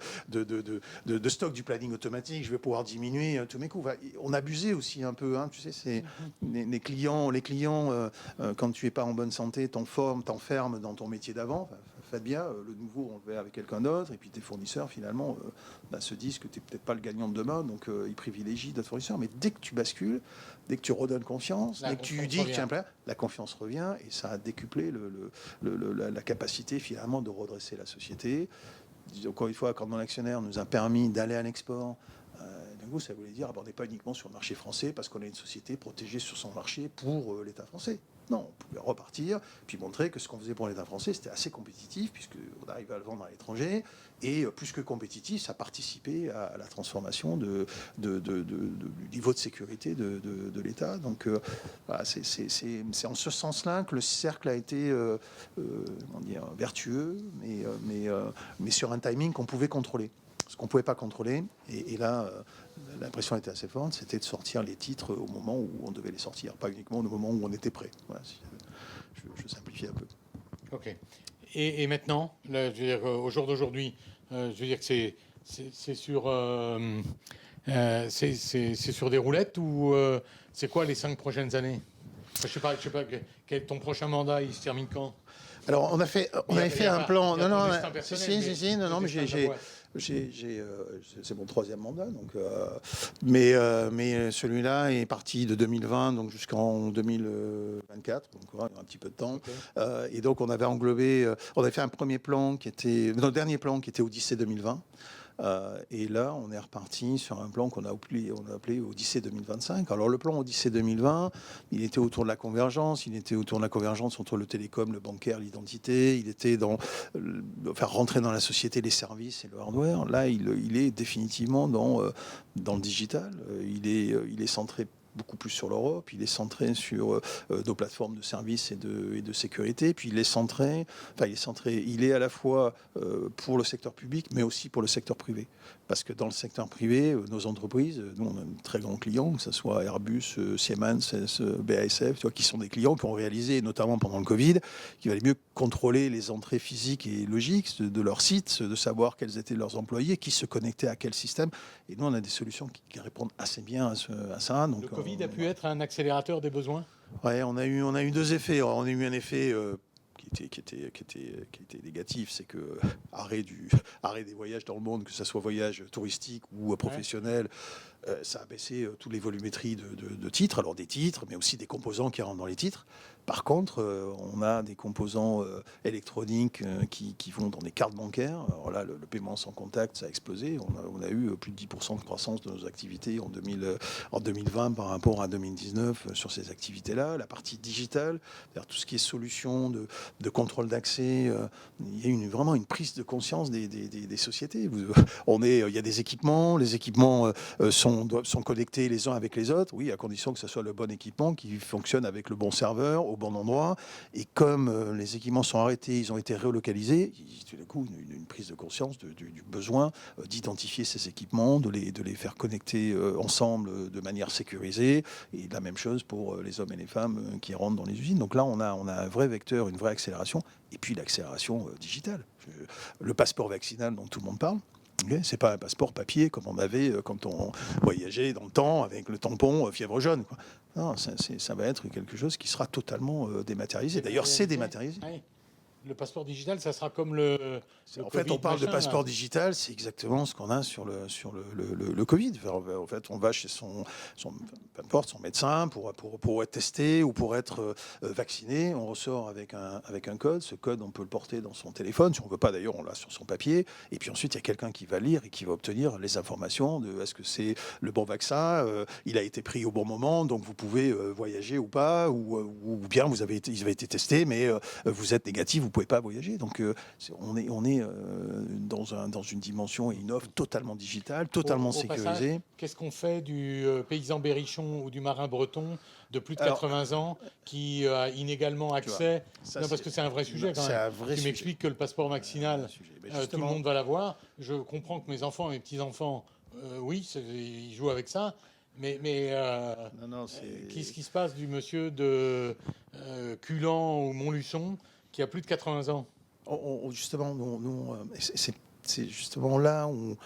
stock du planning automatique, je vais pouvoir diminuer tous mes coûts. On abusait aussi un peu, hein, tu sais, c'est les clients, quand tu n'es pas en bonne santé, t'enfermes dans ton métier d'avant. Faites bien, le nouveau, on le fait avec quelqu'un d'autre. Et puis tes fournisseurs, finalement, se disent que tu n'es peut-être pas le gagnant de demain. Donc, ils privilégient d'autres fournisseurs. Mais dès que tu bascules, dès que tu redonnes confiance, dès que tu dis que tiens, la confiance revient. Et ça a décuplé la capacité, finalement, de redresser la société. Encore une fois, quand mon actionnaire nous a permis d'aller à l'export, ça voulait dire aborder pas uniquement sur le marché français parce qu'on est une société protégée sur son marché pour l'État français. Non, on pouvait repartir, puis montrer que ce qu'on faisait pour l'État français, c'était assez compétitif, puisqu'on arrivait à le vendre à l'étranger, et plus que compétitif, ça participait à la transformation du niveau de sécurité de l'État. Donc, c'est en ce sens-là que le cercle a été vertueux, mais sur un timing qu'on pouvait contrôler. Ce qu'on ne pouvait pas contrôler, et là, l'impression était assez forte, c'était de sortir les titres au moment où on devait les sortir, pas uniquement au moment où on était prêt. Voilà, je simplifie un peu. Ok. Et maintenant, là, je veux dire, au jour d'aujourd'hui, je veux dire que c'est sur des roulettes ou c'est quoi les 5 prochaines années? Je sais pas, quel ton prochain mandat, il se termine quand? Alors, on avait fait un plan. Non, mais c'est mon 3e mandat, donc. Mais celui-là est parti de 2020 donc jusqu'en 2024, donc il y a un petit peu de temps. Okay. Et donc on avait englobé, on avait fait un premier plan notre dernier plan qui était Odyssée 2020. Et là, on est reparti sur un plan qu'on a appelé Odyssée 2025. Alors, le plan Odyssée 2020, il était autour de la convergence. Il était autour de la convergence entre le télécom, le bancaire, l'identité. Il était dans faire rentrer dans la société les services et le hardware. Là, il est définitivement dans le digital. Il est centré beaucoup plus sur l'Europe, il est centré sur nos plateformes de services et de sécurité, puis il est à la fois pour le secteur public, mais aussi pour le secteur privé. Parce que dans le secteur privé, nos entreprises, nous on a de très grands clients, que ce soit Airbus, Siemens, BASF, qui sont des clients qui ont réalisé, notamment pendant le Covid, qu'il valait mieux contrôler les entrées physiques et logiques de leur site, de savoir quels étaient leurs employés, qui se connectaient à quel système. Et nous, on a des solutions qui répondent assez bien à ça. Donc, le Covid a pu être un accélérateur des besoins? Oui, on a eu 2 effets. On a eu un effet qui était négatif, c'est que arrêt des voyages dans le monde, que ce soit voyage touristique ou professionnel, Ça a baissé toutes les volumétries de titres, alors des titres, mais aussi des composants qui rentrent dans les titres. Par contre, on a des composants électroniques qui vont dans des cartes bancaires. Alors là, le paiement sans contact, ça a explosé. On a eu plus de 10% de croissance de nos activités en 2020 par rapport à 2019 sur ces activités-là. La partie digitale, c'est-à-dire tout ce qui est solution de contrôle d'accès, il y a vraiment une prise de conscience des sociétés. Il y a des équipements, les équipements sont connectés les uns avec les autres, oui, à condition que ce soit le bon équipement qui fonctionne avec le bon serveur, au bon endroit. Et comme les équipements sont arrêtés, ils ont été relocalisés, tout d'un coup, une prise de conscience du besoin d'identifier ces équipements, de les faire connecter ensemble de manière sécurisée. Et la même chose pour les hommes et les femmes qui rentrent dans les usines. Donc là, on a un vrai vecteur, une vraie accélération. Et puis l'accélération digitale. Le passeport vaccinal dont tout le monde parle. Okay, c'est pas un passeport papier comme on avait quand on voyageait dans le temps avec le tampon fièvre jaune, quoi. Non, ça va être quelque chose qui sera totalement dématérialisé. D'ailleurs, c'est dématérialisé. Oui. Le passeport digital, ça sera comme En fait, on parle de passeport digital, c'est exactement ce qu'on a sur le Covid. En fait, on va chez peu importe, son médecin pour être testé ou pour être vacciné. On ressort avec un code. Ce code, on peut le porter dans son téléphone. Si on ne veut pas, d'ailleurs, on l'a sur son papier. Et puis ensuite, il y a quelqu'un qui va lire et qui va obtenir les informations de est-ce que c'est le bon vaccin, il a été pris au bon moment, donc vous pouvez voyager ou pas, ou bien ils avaient été testés, mais vous êtes négatif, vous ne pouvez pas voyager. Donc on est dans une dimension et une offre totalement digitale, totalement sécurisée. Passage, qu'est-ce qu'on fait du paysan berrichon ou du marin breton de plus de 80 ans qui a inégalement accès? Parce que c'est un vrai sujet quand même. Tu m'expliques que le passeport vaccinal, tout le monde va l'avoir. Je comprends que mes enfants et mes petits-enfants, oui, ils jouent avec ça. Mais qu'est-ce qui se passe du monsieur de Culan ou Montluçon qui a plus de 80 ans? Justement, c'est justement là où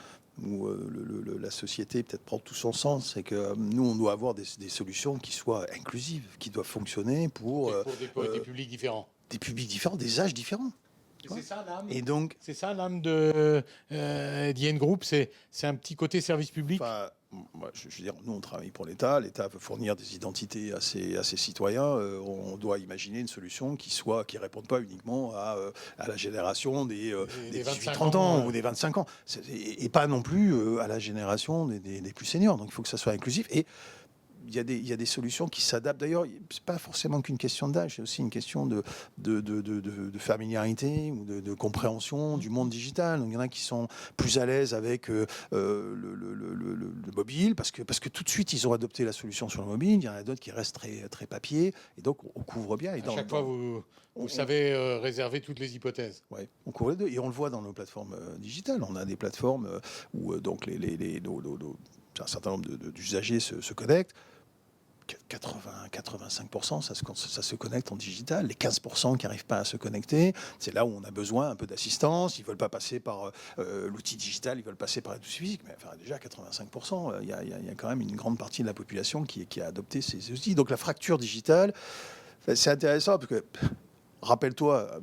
la société peut-être prend tout son sens, c'est que nous, on doit avoir des solutions qui soient inclusives, qui doivent fonctionner pour des publics différents. Des publics différents, des âges différents. C'est ça l'âme. Et donc, c'est ça l'âme de d'IN Group, c'est un petit côté service public. Moi, je veux dire, nous, on travaille pour l'État. L'État veut fournir des identités à ses citoyens. On doit imaginer une solution qui ne réponde pas uniquement à la génération des 18-30 ans ou des 25 ans. Et pas non plus à la génération des plus seniors. Donc, il faut que ça soit inclusif. Et il y a des solutions qui s'adaptent. D'ailleurs, ce n'est pas forcément qu'une question d'âge, c'est aussi une question de familiarité ou de compréhension du monde digital. Donc, il y en a qui sont plus à l'aise avec le mobile, parce que tout de suite, ils ont adopté la solution sur le mobile. Il y en a d'autres qui restent très, très papier. Et donc, on couvre bien. Et à chaque fois, vous savez réserver toutes les hypothèses. Oui, on couvre les deux. Et on le voit dans nos plateformes digitales. On a des plateformes où donc un certain nombre d'usagers se connectent. 85%, ça se connecte en digital. Les 15% qui n'arrivent pas à se connecter, c'est là où on a besoin un peu d'assistance. Ils ne veulent pas passer par l'outil digital, ils veulent passer par l'outil physique. Mais enfin, déjà, 85%, il y a quand même une grande partie de la population qui a adopté ces outils. Donc la fracture digitale, c'est intéressant parce que, rappelle-toi,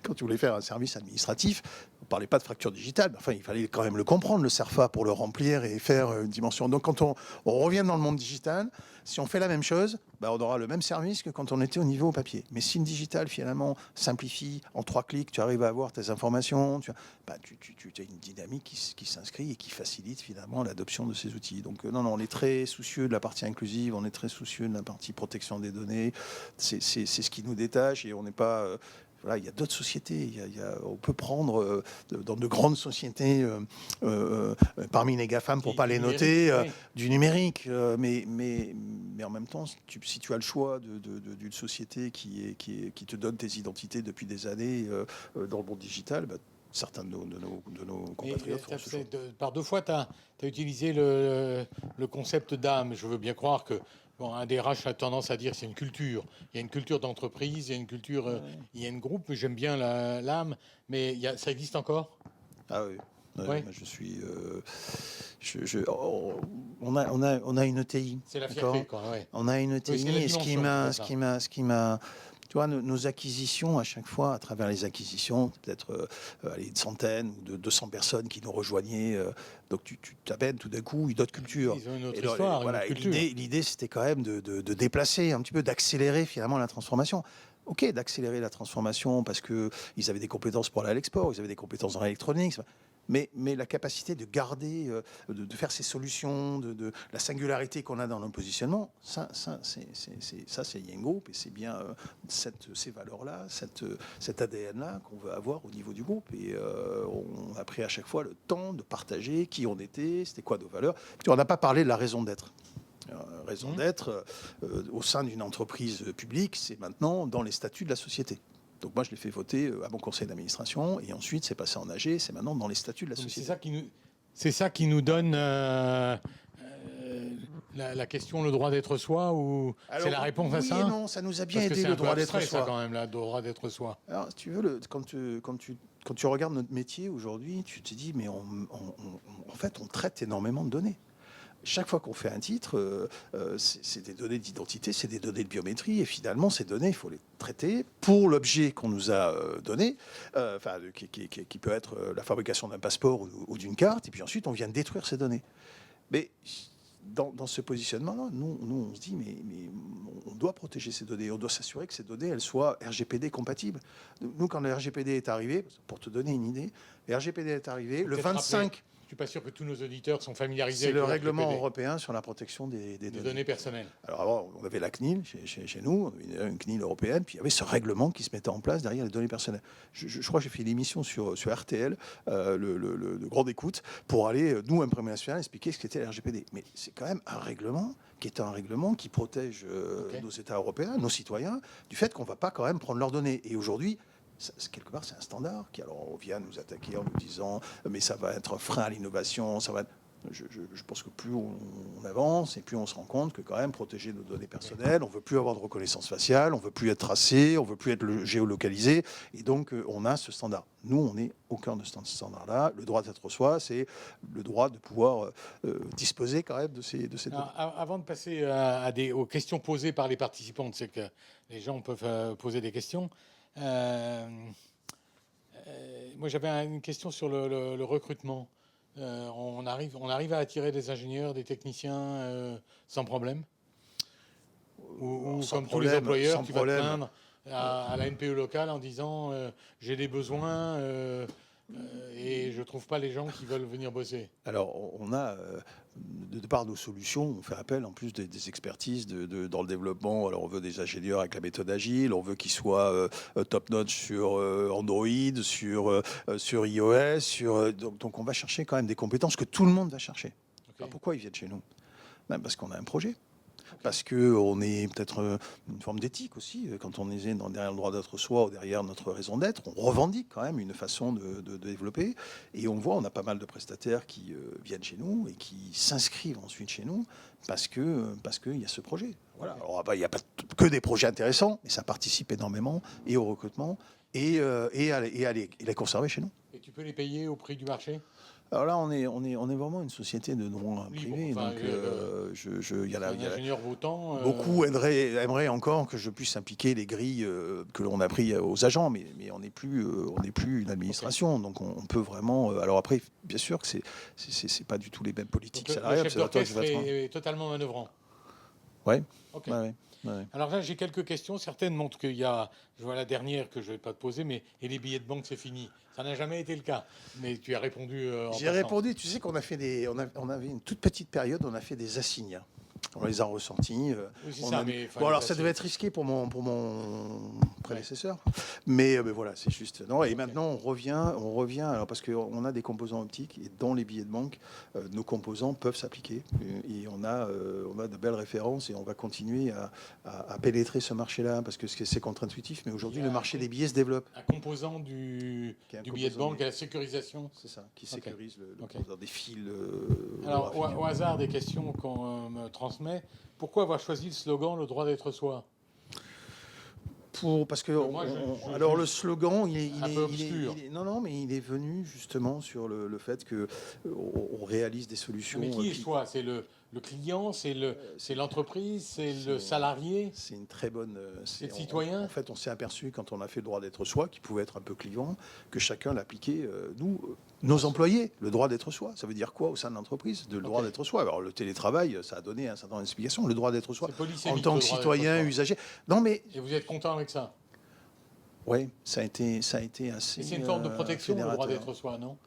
quand tu voulais faire un service administratif, on ne parlait pas de fracture digitale, mais enfin, il fallait quand même le comprendre, le CERFA, pour le remplir et faire une dimension. Donc, quand on revient dans le monde digital, si on fait la même chose, on aura le même service que quand on était au niveau papier. Mais si le digital, finalement, simplifie, en 3 clics, tu arrives à avoir tes informations, tu as une dynamique qui s'inscrit et qui facilite, finalement, l'adoption de ces outils. Donc, non, on est très soucieux de la partie inclusive, on est très soucieux de la partie protection des données. C'est ce qui nous détache et on n'est pas... Voilà, il y a d'autres sociétés. On peut prendre dans de grandes sociétés parmi les GAFAM, pour ne pas les noter, du numérique. Mais en même temps, si tu as le choix d'une société qui te donne tes identités depuis des années dans le monde digital, certains de nos compatriotes font ce choix. Par 2 fois, tu as utilisé le concept d'âme. Je veux bien croire que un DRH a tendance à dire que c'est une culture. Il y a une culture d'entreprise, il y a une culture IN Group. J'aime bien l'âme, mais ça existe encore? Ah oui. Ouais. Je suis. On a une ETI. C'est la fierté, quoi. Ouais. On a une ETI. Et ce qui Tu vois, nos acquisitions, à chaque fois, à travers les acquisitions, peut-être une centaine ou de 200 personnes qui nous rejoignaient. Donc tu t'amènes tout d'un coup une autre culture. Ils ont une autre Et là, histoire, une voilà, autre et culture. l'idée, c'était quand même de déplacer un petit peu, d'accélérer finalement la transformation. OK, d'accélérer la transformation parce qu'ils avaient des compétences pour aller à l'export, ils avaient des compétences dans l'électronique. Mais la capacité de garder, de faire ces solutions, de la singularité qu'on a dans nos positionnements, ça c'est Yin Group et c'est bien ces valeurs-là, cet ADN-là qu'on veut avoir au niveau du groupe. Et on a pris à chaque fois le temps de partager qui on était, c'était quoi nos valeurs. On n'a pas parlé de la raison d'être. Raison d'être au sein d'une entreprise publique, c'est maintenant dans les statuts de la société. Donc moi, je l'ai fait voter à mon conseil d'administration et ensuite, c'est passé en AG, c'est maintenant dans les statuts de la société. C'est ça qui nous donne la question, le droit d'être soi, ou c'est la réponse à ça? Oui et non, ça nous a bien Parce que aidé, c'est le un peu droit d'être abstrait, ça, soi. quand même, le droit d'être soi. Alors, si tu veux, quand tu regardes notre métier aujourd'hui, tu te dis, mais en fait, on traite énormément de données. Chaque fois qu'on fait un titre, c'est des données d'identité, c'est des données de biométrie, et finalement, ces données, il faut les traiter pour l'objet qu'on nous a donné, qui peut être la fabrication d'un passeport ou d'une carte, et puis ensuite, on vient détruire ces données. Mais dans ce positionnement-là, nous, on se dit, mais on doit protéger ces données, on doit s'assurer que ces données, elles soient RGPD compatibles. Nous, quand le RGPD est arrivé, pour te donner une idée, le RGPD est arrivé le 25... Je ne suis pas sûr que tous nos auditeurs sont familiarisés C'est avec le règlement RGPD. européen sur la protection des Données personnelles. Alors avant, on avait la CNIL chez nous, une CNIL européenne, puis il y avait ce règlement qui se mettait en place derrière les données personnelles. Je crois que j'ai fait une émission sur RTL, le Grande Écoute, pour aller, nous, imprimer national, expliquer ce qu'était la RGPD. Mais c'est quand même un règlement qui protège nos États européens, nos citoyens, du fait qu'on ne va pas quand même prendre leurs données. Et aujourd'hui, quelque part, c'est un standard qui, alors, on vient nous attaquer en nous disant mais ça va être un frein à l'innovation, ça va être... Je pense que plus on avance et plus on se rend compte que quand même protéger nos données personnelles, on veut plus avoir de reconnaissance faciale, on veut plus être tracé, on veut plus être géolocalisé, et donc on a ce standard. Nous, on n'est au cœur de ce standard-là. Le droit d'être soi, c'est le droit de pouvoir disposer quand même de ces données. Avant de passer aux questions posées par les participants, c'est que les gens peuvent poser des questions. Moi, j'avais une question sur le recrutement. On arrive à attirer des ingénieurs, des techniciens sans problème, ou sans comme problème, tous les employeurs, sans tu problème. vas te plaindre à la NPE locale en disant j'ai des besoins et je trouve pas les gens qui veulent venir bosser. Alors, on a, de par nos solutions, on fait appel en plus des expertises dans le développement. Alors, on veut des ingénieurs avec la méthode agile, on veut qu'ils soient top-notch sur Android, sur iOS. Donc, on va chercher quand même des compétences que tout le monde va chercher. Okay. Alors, pourquoi ils viennent chez nous? Ben, parce qu'on a un projet. Parce qu'on est peut-être une forme d'éthique aussi. Quand on est derrière le droit d'être soi ou derrière notre raison d'être, on revendique quand même une façon de développer. Et on voit, on a pas mal de prestataires qui viennent chez nous et qui s'inscrivent ensuite chez nous parce qu'il y a ce projet. Voilà. Alors, il n'y a pas que des projets intéressants, mais ça participe énormément et au recrutement et à les conserver chez nous. Et tu peux les payer au prix du marché? Alors là, on est vraiment une société de droit privé. Enfin, donc, ingénieur votant. Beaucoup aimeraient encore que je puisse impliquer les grilles que l'on a pris aux agents, mais on n'est plus une administration. Okay. Donc on peut vraiment. Alors après, bien sûr que c'est pas du tout les mêmes politiques salariales. Le chef d'orchestre est totalement manœuvrant. Ouais. Okay. Ouais. Alors là, j'ai quelques questions. Certaines montrent qu'il y a, je vois la dernière que je ne vais pas te poser, mais et les billets de banque, c'est fini. Ça n'a jamais été le cas. Mais tu as répondu en J'ai passant. répondu. Tu sais qu'on a fait on avait une toute petite période, on a fait des assignats. On les a ressentis. Oui, c'est ça, mais bon, alors ça devait être risqué pour mon prédécesseur, mais voilà, c'est juste. Non, et maintenant on revient. Alors parce qu'on a des composants optiques et dans les billets de banque, nos composants peuvent s'appliquer. Et on a de belles références et on va continuer à pénétrer ce marché-là parce que c'est contre-intuitif. Mais aujourd'hui, le marché des billets se développe. Un composant du billet de banque à la sécurisation. C'est ça, qui sécurise le des fils. Alors au hasard des questions qu'on me transmet. Pourquoi avoir choisi le slogan « Le droit d'être soi » ? Parce que le slogan, il est non, mais il est venu justement sur le fait que on réalise des solutions. Mais qui est soi ? C'est le client, c'est l'entreprise, c'est le salarié, C'est une très bonne. c'est le citoyen. En fait, on s'est aperçu quand on a fait le droit d'être soi, qui pouvait être un peu clivant, que chacun l'appliquait, nos employés, le droit d'être soi. Ça veut dire quoi au sein de l'entreprise? Le droit d'être soi. Alors le télétravail, ça a donné un certain nombre d'explications. Le droit d'être soi C'est polysémique, en tant le que droit citoyen, d'être soi. usager. Non, mais Et vous êtes content avec ça? oui, ça a été assez. Et c'est une forme de protection, le droit fédérateur. d'être soi, non?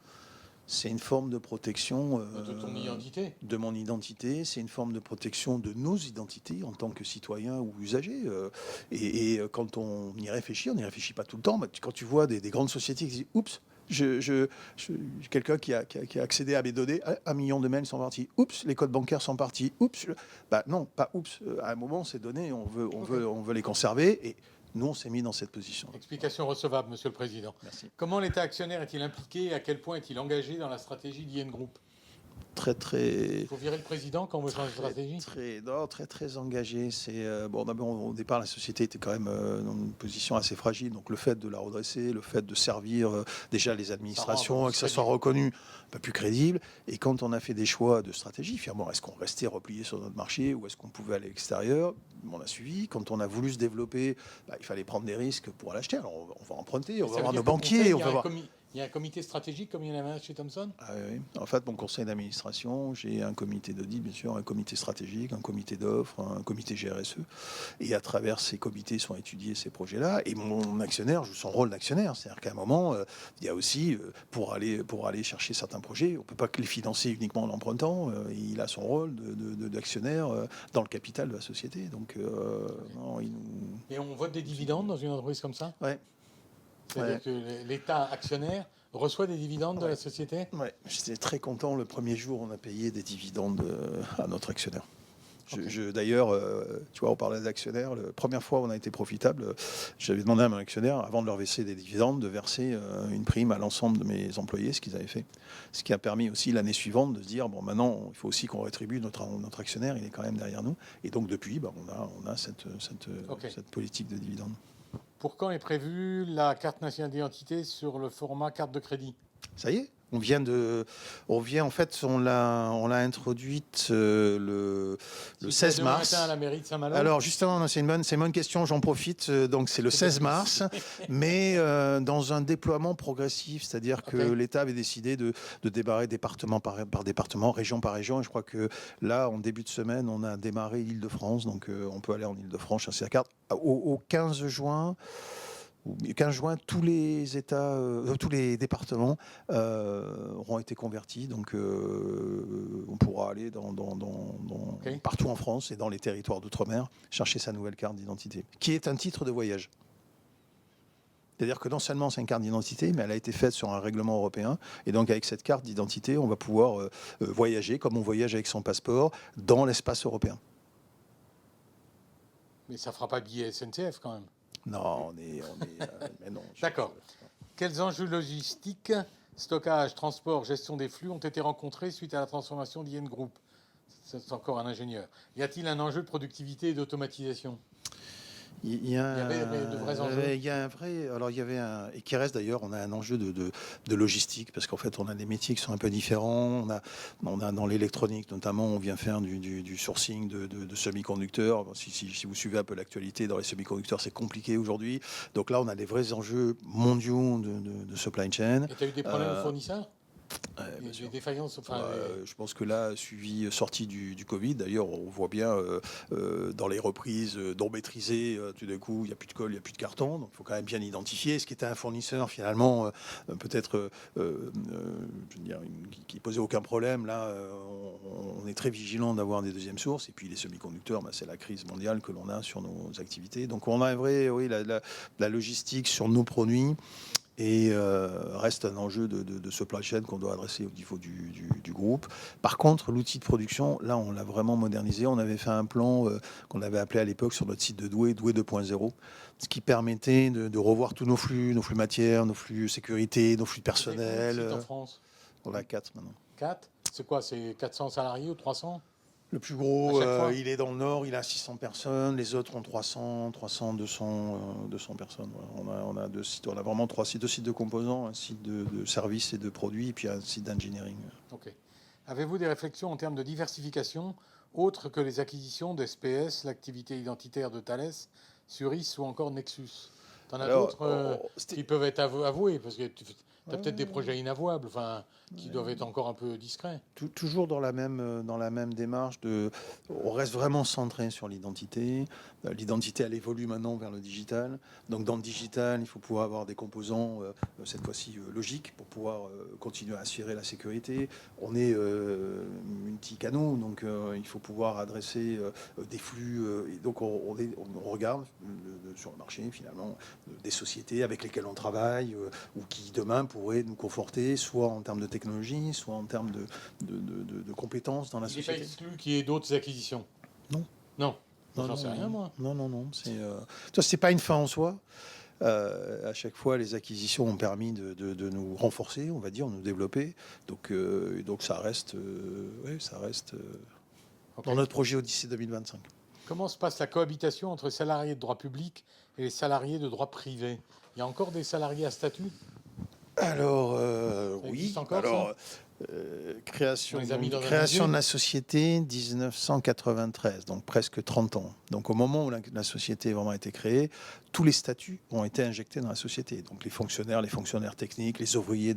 C'est une forme de protection De ton identité. de mon identité, c'est une forme de protection de nos identités en tant que citoyens ou usagers. Quand on y réfléchit, on n'y réfléchit pas tout le temps. Mais quand tu vois des grandes sociétés qui disent « Oups, quelqu'un qui a accédé à mes données, 1 million de mails sont partis. Oups, les codes bancaires sont partis. Oups. » Bah non, pas oups. À un moment, ces données, on veut les conserver. Et nous, on s'est mis dans cette position. Explication recevable, Monsieur le Président. Merci. Comment l'État actionnaire est-il impliqué et à quel point est-il engagé dans la stratégie d'IN Group? Très. Il faut virer le président quand on veut changer de stratégie? Très engagé. Bon, d'abord, au départ, la société était quand même dans une position assez fragile. Donc, le fait de la redresser, le fait de servir déjà les administrations, et que ça soit reconnu, pas plus crédible. Et quand on a fait des choix de stratégie, finalement, est-ce qu'on restait replié sur notre marché ou est-ce qu'on pouvait aller à l'extérieur? On a suivi. Quand on a voulu se développer, il fallait prendre des risques pour l'acheter. Alors, on va emprunter, on va voir nos banquiers, on va voir. Il y a un comité stratégique comme il y en avait un chez Thomson? Oui. En fait, mon conseil d'administration, j'ai un comité d'audit, bien sûr, un comité stratégique, un comité d'offres, un comité GRSE. Et à travers ces comités sont étudiés ces projets-là. Et mon actionnaire joue son rôle d'actionnaire. C'est-à-dire qu'à un moment, il y a aussi, pour aller chercher certains projets, on ne peut pas que les financer uniquement en empruntant. Il a son rôle d'actionnaire dans le capital de la société. Donc, non, Et on vote des dividendes dans une entreprise comme ça? Ouais. C'est-à-dire que l'État actionnaire reçoit des dividendes de la société? Oui, j'étais très content. Le premier jour, on a payé des dividendes à notre actionnaire. D'ailleurs, tu vois, on parlait d'actionnaires. La première fois où on a été profitable, j'avais demandé à mon actionnaire, avant de leur verser des dividendes, de verser une prime à l'ensemble de mes employés, ce qu'ils avaient fait. Ce qui a permis aussi l'année suivante de se dire, bon, maintenant, il faut aussi qu'on rétribue notre actionnaire, il est quand même derrière nous. Et donc, depuis, on a cette politique de dividendes. Pour quand est prévue la carte nationale d'identité sur le format carte de crédit? Ça y est, on l'a introduite le 16 mars. Matin à la mairie de Saint-Malo. Alors justement, c'est une bonne question, j'en profite. Donc c'est le 16 mars, mais dans un déploiement progressif, c'est-à-dire que l'État avait décidé de démarrer département par département, région par région. Et je crois que là, en début de semaine, on a démarré l'Île-de-France, donc on peut aller en Île-de-France chercher la carte. Au 15 juin, tous les États, tous les départements auront été convertis. Donc, on pourra aller partout en France et dans les territoires d'outre-mer chercher sa nouvelle carte d'identité, qui est un titre de voyage. C'est-à-dire que non seulement c'est une carte d'identité, mais elle a été faite sur un règlement européen. Et donc, avec cette carte d'identité, on va pouvoir voyager comme on voyage avec son passeport dans l'espace européen. Mais ça ne fera pas billet SNCF quand même. Non, mais non. D'accord. Quels enjeux logistiques, stockage, transport, gestion des flux ont été rencontrés suite à la transformation d'IN Group? C'est encore un ingénieur. Y a-t-il un enjeu de productivité et d'automatisation? Il y avait de vrais enjeux. Il y a un vrai. Alors, il y avait et qui reste d'ailleurs, on a un enjeu de logistique, parce qu'en fait, on a des métiers qui sont un peu différents. On a dans l'électronique, notamment, on vient faire du sourcing de semi-conducteurs. Si vous suivez un peu l'actualité, dans les semi-conducteurs, c'est compliqué aujourd'hui. Donc là, on a des vrais enjeux mondiaux de supply chain. Et tu as eu des problèmes aux fournisseurs? Des défaillances, je pense que là, sortie du Covid, d'ailleurs, on voit bien dans les reprises non maîtrisées, tout d'un coup, il n'y a plus de colle, il n'y a plus de carton. Donc, il faut quand même bien identifier ce qui était un fournisseur, finalement, peut-être, qui posait aucun problème. Là, on est très vigilant d'avoir des deuxièmes sources. Et puis, les semi-conducteurs, c'est la crise mondiale que l'on a sur nos activités. Donc, on a un vrai, la logistique sur nos produits. Et reste un enjeu de supply chain qu'on doit adresser au niveau du groupe. Par contre, l'outil de production, là, on l'a vraiment modernisé. On avait fait un plan qu'on avait appelé à l'époque sur notre site de Douai 2.0, ce qui permettait de revoir tous nos flux matières, nos flux sécurité, nos flux personnels. En France, on a 4 maintenant. 4 ? C'est quoi? C'est 400 salariés ou 300? Le plus gros, il est dans le nord, il a 600 personnes. Les autres ont 200 personnes. Voilà. On a 2 sites, on a vraiment 2 sites de composants, un site de services et de produits, et puis un site d'engineering. Ok. Avez-vous des réflexions en termes de diversification autres que les acquisitions d'SPS, l'activité identitaire de Thales, Suris ou encore Nexus? T'en as d'autres qui peuvent être avoués, parce que tu as peut-être des projets inavouables, qui doivent être encore un peu discrets. Toujours dans la même démarche on reste vraiment centré sur l'identité. L'identité, elle évolue maintenant vers le digital. Donc dans le digital, il faut pouvoir avoir des composants, cette fois-ci logiques, pour pouvoir continuer à assurer la sécurité. On est multi-canaux, donc il faut pouvoir adresser des flux. Et donc on regarde sur le marché, finalement, des sociétés avec lesquelles on travaille ou qui, demain, pourraient nous conforter, soit en termes de technologie, soit en termes de compétences dans la société. Il n'est pas exclu qu'il y ait d'autres acquisitions? Non. Non. J'en sais rien, moi. Non. C'est pas une fin en soi. À chaque fois, les acquisitions ont permis de nous renforcer, on va dire, nous développer. Donc ça reste, dans notre projet Odyssée 2025. Comment se passe la cohabitation entre les salariés de droit public et les salariés de droit privé? Il y a encore des salariés à statut? Alors, existe oui. encore, Alors, création de la société 1993, donc presque 30 ans. Donc au moment où la société a vraiment été créée, tous les statuts ont été injectés dans la société. Donc les fonctionnaires techniques, les ouvriers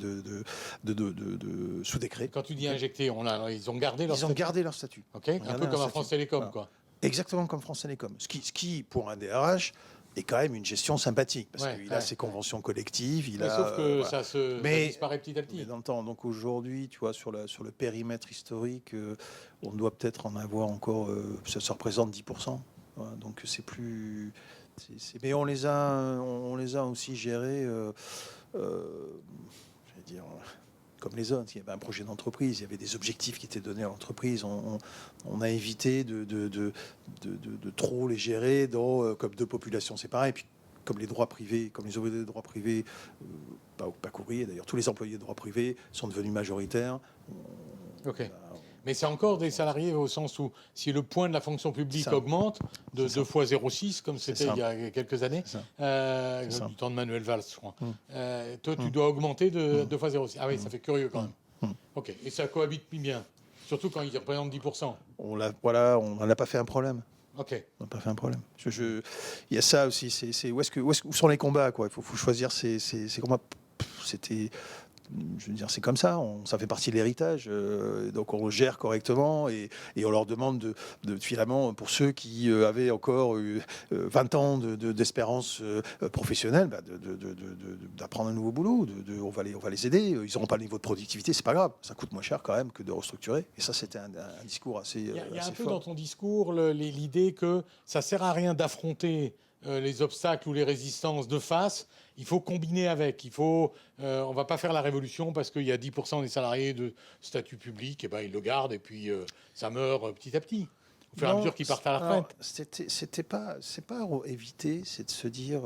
sous décret. Quand tu dis injectés, ils ont gardé leur statut? Ils ont gardé leur statut. Okay. Un peu comme à France Télécom, voilà. Quoi. Exactement comme France Télécom. Ce qui, pour un DRH, est quand même une gestion sympathique, parce qu'il a ses conventions collectives. Sauf que ça disparaît petit à petit. Mais dans le temps, donc aujourd'hui, tu vois, sur le périmètre historique, on doit peut-être en avoir encore, ça représente 10%. Voilà, donc c'est plus... mais on les a aussi gérés, je vais dire... comme les autres, il y avait un projet d'entreprise, il y avait des objectifs qui étaient donnés à l'entreprise. On a évité de trop les gérer comme deux populations séparées. Et puis, comme les droits privés, comme les ouvriers de droit privé, pas courrier d'ailleurs, tous les employés de droit privé sont devenus majoritaires. Ok. Mais c'est encore des salariés au sens où, si le point de la fonction publique augmente de 2 fois 0,6, comme c'était il y a quelques années, du temps de Manuel Valls, je crois, toi, tu dois augmenter de 2 fois 0,6. Ah oui, ça fait curieux quand même. Ok. Et ça cohabite bien, surtout quand ils représentent 10%. On n'en a pas fait un problème. Ok. On n'a pas fait un problème. Il y a ça aussi. Où sont les combats, quoi. Il faut choisir ces combats. C'était... Je veux dire, c'est comme ça, ça fait partie de l'héritage, donc on le gère correctement et on leur demande finalement, pour ceux qui avaient encore 20 ans d'espérance professionnelle, d'apprendre un nouveau boulot, on va les aider, ils n'auront pas le niveau de productivité, c'est pas grave, ça coûte moins cher quand même que de restructurer, et ça c'était un discours assez fort. Il y a un peu dans ton discours l'idée que ça ne sert à rien d'affronter les obstacles ou les résistances de face. Il faut combiner avec. On ne va pas faire la révolution parce qu'il y a 10% des salariés de statut public, et ben ils le gardent et puis ça meurt petit à petit. Au fur et à mesure qu'ils partent à la retraite. C'est pas éviter, c'est de se dire,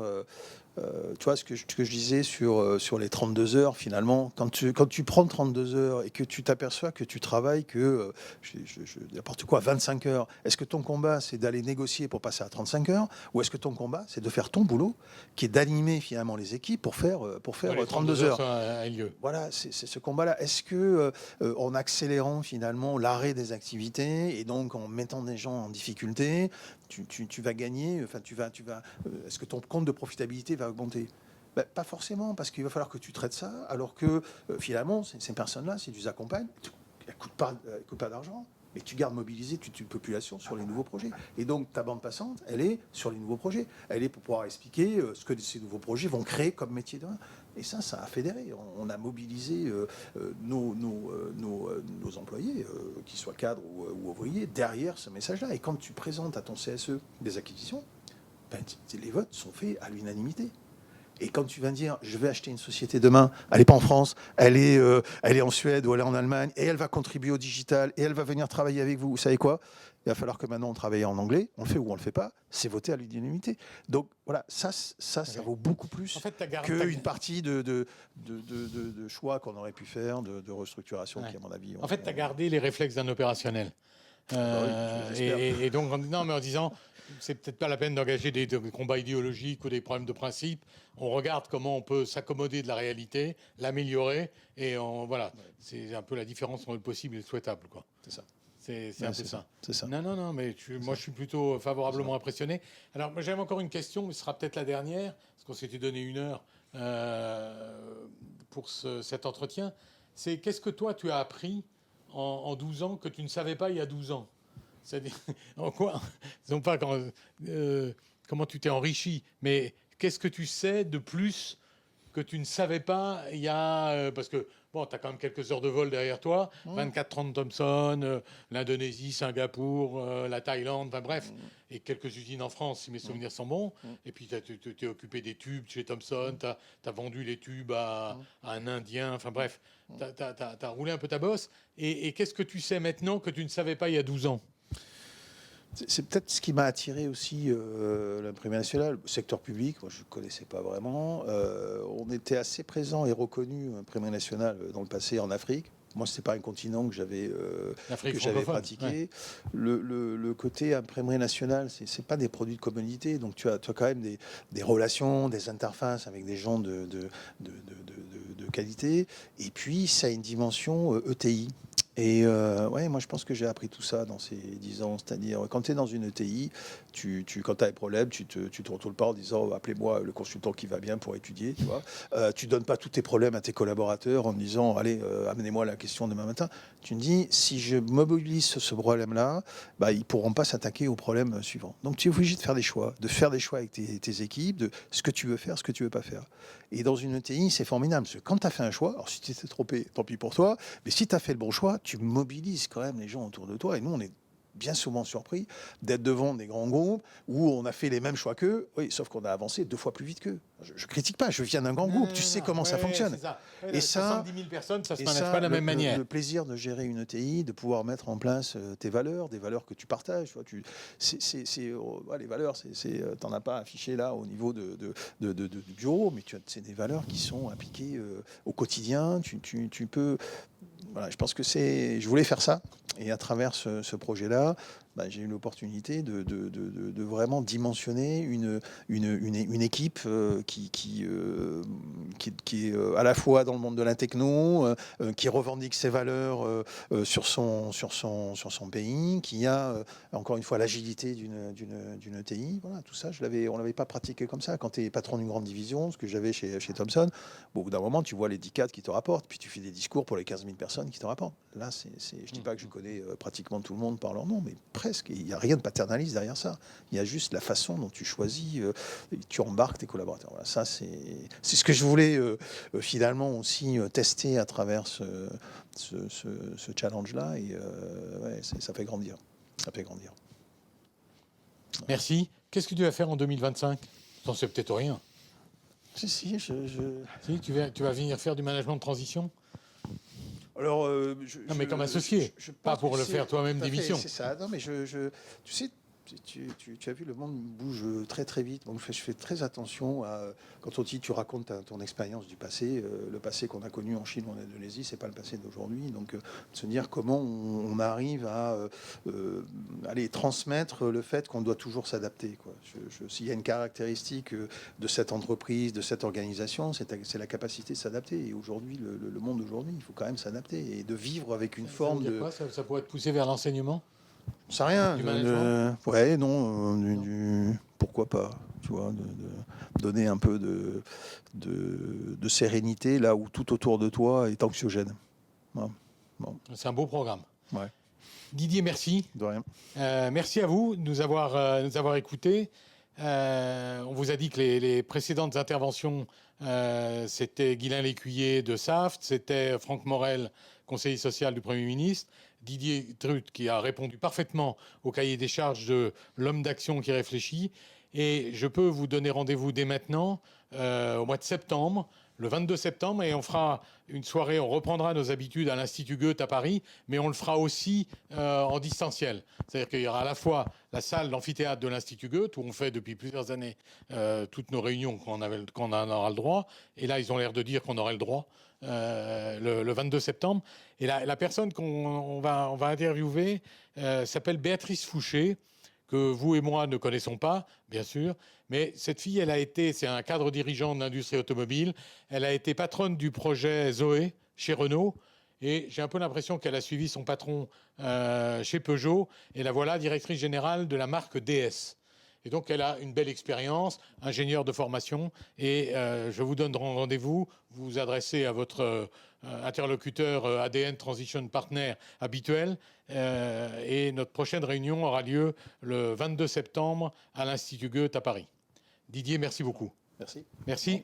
tu vois ce que je disais sur les 32 heures finalement. Quand tu prends 32 heures et que tu t'aperçois que tu travailles que n'importe quoi 25 heures, est-ce que ton combat c'est d'aller négocier pour passer à 35 heures ou est-ce que ton combat c'est de faire ton boulot qui est d'animer finalement les équipes pour faire 32 heures. Voilà, c'est ce combat-là. Est-ce que en accélérant finalement l'arrêt des activités et donc en mettant des gens en difficulté, tu vas gagner, est-ce que ton compte de profitabilité va augmenter? Pas forcément, parce qu'il va falloir que tu traites ça, alors que finalement, ces personnes-là, si tu les accompagnes, elles ne coûtent pas d'argent, mais tu gardes mobilisée toute une population sur les nouveaux projets. Et donc, ta bande passante, elle est sur les nouveaux projets. Elle est pour pouvoir expliquer ce que ces nouveaux projets vont créer comme métier demain. Et ça a fédéré. On a mobilisé nos employés, qu'ils soient cadres ou ouvriers, derrière ce message-là. Et quand tu présentes à ton CSE des acquisitions, les votes sont faits à l'unanimité. Et quand tu vas dire, je vais acheter une société demain, elle n'est pas en France, elle est en Suède ou elle est en Allemagne, et elle va contribuer au digital, et elle va venir travailler avec vous, vous savez quoi? Il va falloir que maintenant on travaille en anglais, on le fait ou on le fait pas, c'est voté à l'unanimité. Donc voilà, ça vaut beaucoup plus qu'une partie de choix qu'on aurait pu faire, de restructuration qui, à mon avis... En fait, tu as gardé les réflexes d'un opérationnel. Et donc, en disant, c'est peut-être pas la peine d'engager des combats idéologiques ou des problèmes de principe. On regarde comment on peut s'accommoder de la réalité, l'améliorer, et voilà. C'est un peu la différence entre le possible et le souhaitable, quoi. C'est ça. C'est un peu ça. C'est ça. Non, mais moi, je suis plutôt favorablement impressionné. Alors, moi, j'avais encore une question, mais ce sera peut-être la dernière, parce qu'on s'était donné 1 heure pour cet entretien. C'est qu'est-ce que toi, tu as appris en 12 ans que tu ne savais pas il y a 12 ans? C'est-à-dire, en quoi? Non pas comment tu t'es enrichi, mais qu'est-ce que tu sais de plus que tu ne savais pas il y a... parce que, bon, tu as quand même quelques heures de vol derrière toi, 24-30 Thomson, l'Indonésie, Singapour, la Thaïlande, enfin bref, et quelques usines en France, si mes souvenirs sont bons. Et puis, tu t'es occupé des tubes chez Thomson, tu as vendu les tubes à un Indien, enfin bref, tu as roulé un peu ta bosse. Et qu'est-ce que tu sais maintenant que tu ne savais pas il y a 12 ans? C'est peut-être ce qui m'a attiré aussi l'imprimerie nationale, le secteur public. Moi, je ne connaissais pas vraiment. On était assez présent et reconnu, l'imprimerie nationale, dans le passé en Afrique. Moi, ce n'était pas un continent que j'avais pratiqué. Ouais. Le côté imprimerie nationale, ce n'est pas des produits de commodité. Donc, tu as quand même des relations, des interfaces avec des gens de qualité. Et puis, ça a une dimension ETI. Et ouais, moi je pense que j'ai appris tout ça dans ces 10 ans. C'est-à-dire, quand tu es dans une ETI, quand tu as des problèmes, tu te retournes pas en disant appelez-moi le consultant qui va bien pour étudier. Tu vois, tu donnes pas tous tes problèmes à tes collaborateurs en disant allez, amenez-moi la question demain matin. Tu me dis si je mobilise ce problème-là, bah, ils pourront pas s'attaquer au problème suivant. Donc tu es obligé de faire des choix, avec tes équipes, de ce que tu veux faire, ce que tu veux pas faire. Et dans une ETI, c'est formidable. Parce que quand tu as fait un choix, alors si tu t'es trompé, tant pis pour toi, mais si tu as fait le bon choix, tu mobilises quand même les gens autour de toi. Et nous, on est bien souvent surpris d'être devant des grands groupes où on a fait les mêmes choix qu'eux, oui, sauf qu'on a avancé 2 fois plus vite qu'eux. Je critique pas, je viens d'un grand groupe, tu sais comment ça fonctionne. Ça. Ouais, Et ça, 70 000 personnes, ça se manage pas de la même manière. Le plaisir de gérer une ETI, de pouvoir mettre en place tes valeurs, des valeurs que tu partages. Les valeurs, t'en as pas affiché là au niveau du bureau, mais c'est des valeurs qui sont appliquées au quotidien. Tu peux... Voilà, je pense que je voulais faire ça. Et à travers ce projet-là, j'ai eu l'opportunité de vraiment dimensionner une équipe qui est à la fois dans le monde de la techno, qui revendique ses valeurs sur son pays, qui a encore une fois l'agilité d'une ETI. Voilà, tout ça, on l'avait pas pratiqué comme ça. Quand tu es patron d'une grande division, ce que j'avais chez Thomson, au bout d'un moment, tu vois les 10 cadres qui te rapportent, puis tu fais des discours pour les 15 000 personnes qui te rapportent. Là, je dis pas que je connais pratiquement tout le monde par leur nom, mais presque. Il n'y a rien de paternaliste derrière ça. Il y a juste la façon dont tu choisis, tu embarques tes collaborateurs. Voilà, ça, c'est ce que je voulais finalement aussi tester à travers ce challenge-là. Et ouais, ça fait grandir. Ça fait grandir. Merci. Qu'est-ce que tu vas faire en 2025? T'en sais peut-être rien. Si, Si, tu vas venir faire du management de transition? Alors, non, mais comme associé, pas pour le faire toi-même d'émission. C'est ça. Non, mais tu sais, tu as vu, le monde bouge très très vite. Donc je fais très attention à quand on dit tu racontes ton expérience du passé, le passé qu'on a connu en Chine ou en Indonésie, c'est pas le passé d'aujourd'hui. Donc se dire comment on arrive à aller transmettre le fait qu'on doit toujours s'adapter. S'il y a une caractéristique de cette entreprise, de cette organisation, c'est la capacité de s'adapter. Et aujourd'hui, le monde d'aujourd'hui, il faut quand même s'adapter et de vivre avec une forme de... Quoi, ça pourrait te pousser vers l'enseignement? Ça rien. Du management. Ouais, non. Pourquoi pas, tu vois, de donner un peu de sérénité là où tout autour de toi est anxiogène. Ouais. Bon. C'est un beau programme. Ouais. Didier, merci. De rien. Merci à vous de nous avoir écoutés. On vous a dit que les précédentes interventions, c'était Guylain Lécuyer de Saft, c'était Franck Morel, conseiller social du Premier ministre, Didier Trut qui a répondu parfaitement au cahier des charges de l'homme d'action qui réfléchit. Et je peux vous donner rendez-vous dès maintenant, au mois de septembre, le 22 septembre, et on fera une soirée, on reprendra nos habitudes à l'Institut Goethe à Paris, mais on le fera aussi en distanciel. C'est-à-dire qu'il y aura à la fois la salle d'amphithéâtre de l'Institut Goethe, où on fait depuis plusieurs années toutes nos réunions quand on en aura le droit, et là ils ont l'air de dire qu'on aurait le droit, le 22 septembre. Et la personne qu'on va interviewer s'appelle Béatrice Fouché, que vous et moi ne connaissons pas, bien sûr. Mais cette fille, c'est un cadre dirigeant de l'industrie automobile. Elle a été patronne du projet Zoé chez Renault. Et j'ai un peu l'impression qu'elle a suivi son patron chez Peugeot. Et la voilà directrice générale de la marque DS. Et donc, elle a une belle expérience, ingénieure de formation. Et je vous donne rendez-vous. Vous vous adressez à votre interlocuteur ADN Transition Partner habituel. Et notre prochaine réunion aura lieu le 22 septembre à l'Institut Goethe à Paris. Didier, merci beaucoup. Merci. Merci.